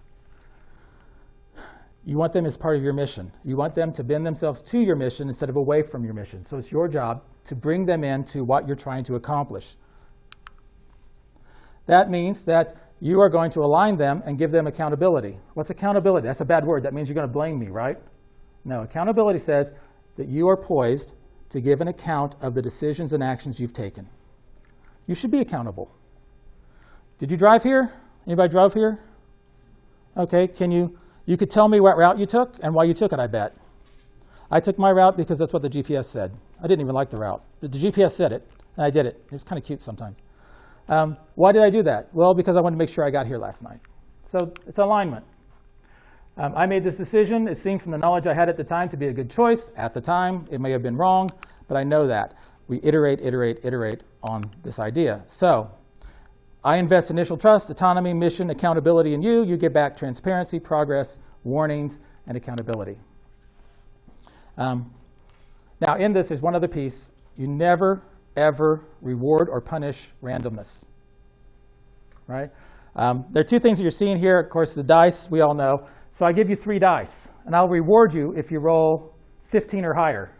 You want them as part of your mission. You want them to bend themselves to your mission instead of away from your mission. So it's your job to bring them into what you're trying to accomplish. That means that you are going to align them and give them accountability. What's accountability? That's a bad word. That means you're going to blame me, right? No, accountability says that you are poised to give an account of the decisions and actions you've taken. You should be accountable. Did you drive here? Anybody drove here? Okay, you could tell me what route you took and why you took it, I bet. I took my route because that's what the GPS said. I didn't even like the route. But the GPS said it, and I did it. It was kind of cute sometimes. Why did I do that? Well, because I wanted to make sure I got here last night. So it's alignment. I made this decision. It seemed from the knowledge I had at the time to be a good choice. At the time, it may have been wrong, but I know that. We iterate on this idea. So I invest initial trust, autonomy, mission, accountability in you. You get back transparency, progress, warnings, and accountability. Now, in this, there's one other piece. You never, ever reward or punish randomness, right? There are two things that you're seeing here. Of course, the dice, we all know. So I give you 3 dice, and I'll reward you if you roll 15 or higher.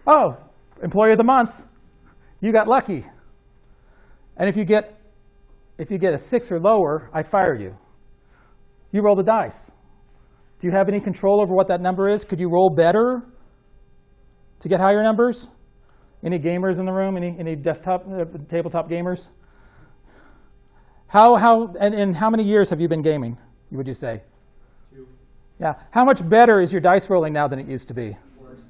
Oh, employee of the month, you got lucky. And if you get a 6 or lower, I fire you. You roll the dice. Do you have any control over what that number is? Could you roll better to get higher numbers? Any gamers in the room? Any desktop, tabletop gamers? And how many years have you been gaming, would you say? 2. Yeah. How much better is your dice rolling now than it used to be? Worse.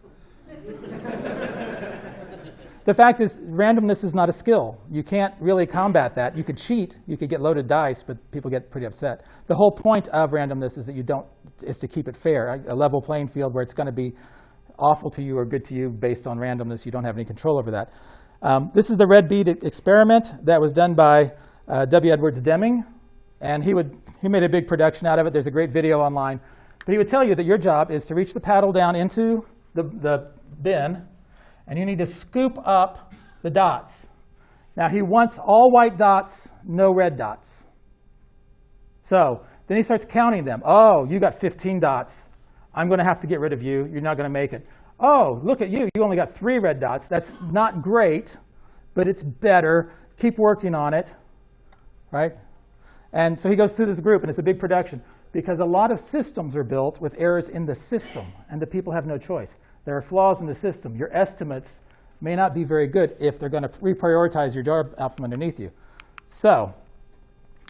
The fact is, randomness is not a skill. You can't really combat that. You could cheat. You could get loaded dice, but people get pretty upset. The whole point of randomness is that is to keep it fair, a level playing field where it's going to be awful to you or good to you based on randomness. You don't have any control over that. This is the red bead experiment that was done by W. Edwards Deming. And he made a big production out of it. There's a great video online. But he would tell you that your job is to reach the paddle down into the bin, and you need to scoop up the dots. Now, he wants all white dots, no red dots. So then he starts counting them. Oh, you got 15 dots. I'm going to have to get rid of you. You're not going to make it. Oh, look at you. You only got 3 red dots. That's not great, but it's better. Keep working on it, right? And so he goes through this group, and it's a big production because a lot of systems are built with errors in the system, and the people have no choice. There are flaws in the system. Your estimates may not be very good if they're going to reprioritize your job out from underneath you. So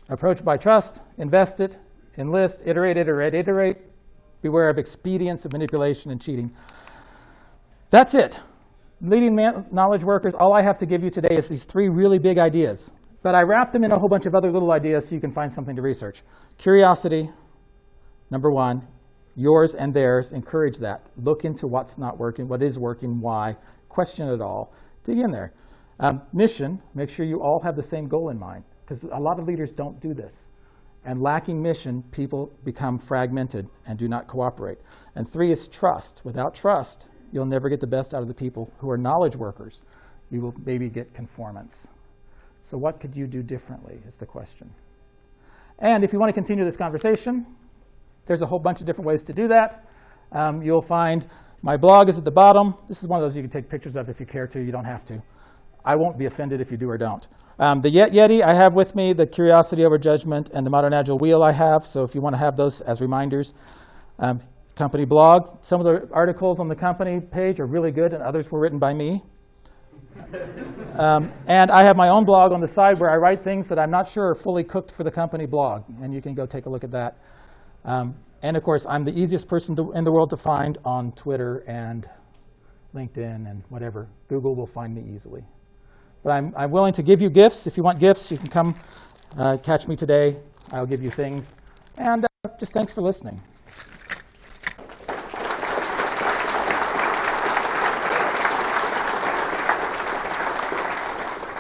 approach by trust, invest it, enlist, iterate, iterate, iterate. Beware of expedients of manipulation and cheating. That's it. Leading knowledge workers, all I have to give you today is these 3 really big ideas. But I wrapped them in a whole bunch of other little ideas so you can find something to research. Curiosity, number 1. Yours and theirs, encourage that. Look into what's not working, what is working, why. Question it all. Dig in there. Mission, make sure you all have the same goal in mind, because a lot of leaders don't do this. And lacking mission, people become fragmented and do not cooperate. And 3 is trust. Without trust, you'll never get the best out of the people who are knowledge workers. You will maybe get conformance. So what could you do differently is the question. And if you want to continue this conversation, there's a whole bunch of different ways to do that. You'll find my blog is at the bottom. This is one of those you can take pictures of if you care to. You don't have to. I won't be offended if you do or don't. The Yeti I have with me, the Curiosity Over Judgment, and the Modern Agile Wheel I have. So if you want to have those as reminders. Company blog. Some of the articles on the company page are really good, and others were written by me. And I have my own blog on the side where I write things that I'm not sure are fully cooked for the company blog, and you can go take a look at that. And of course, I'm the easiest person in the world to find on Twitter and LinkedIn and whatever. Google will find me easily. But I'm willing to give you gifts. If you want gifts, you can come catch me today. I'll give you things. And just thanks for listening.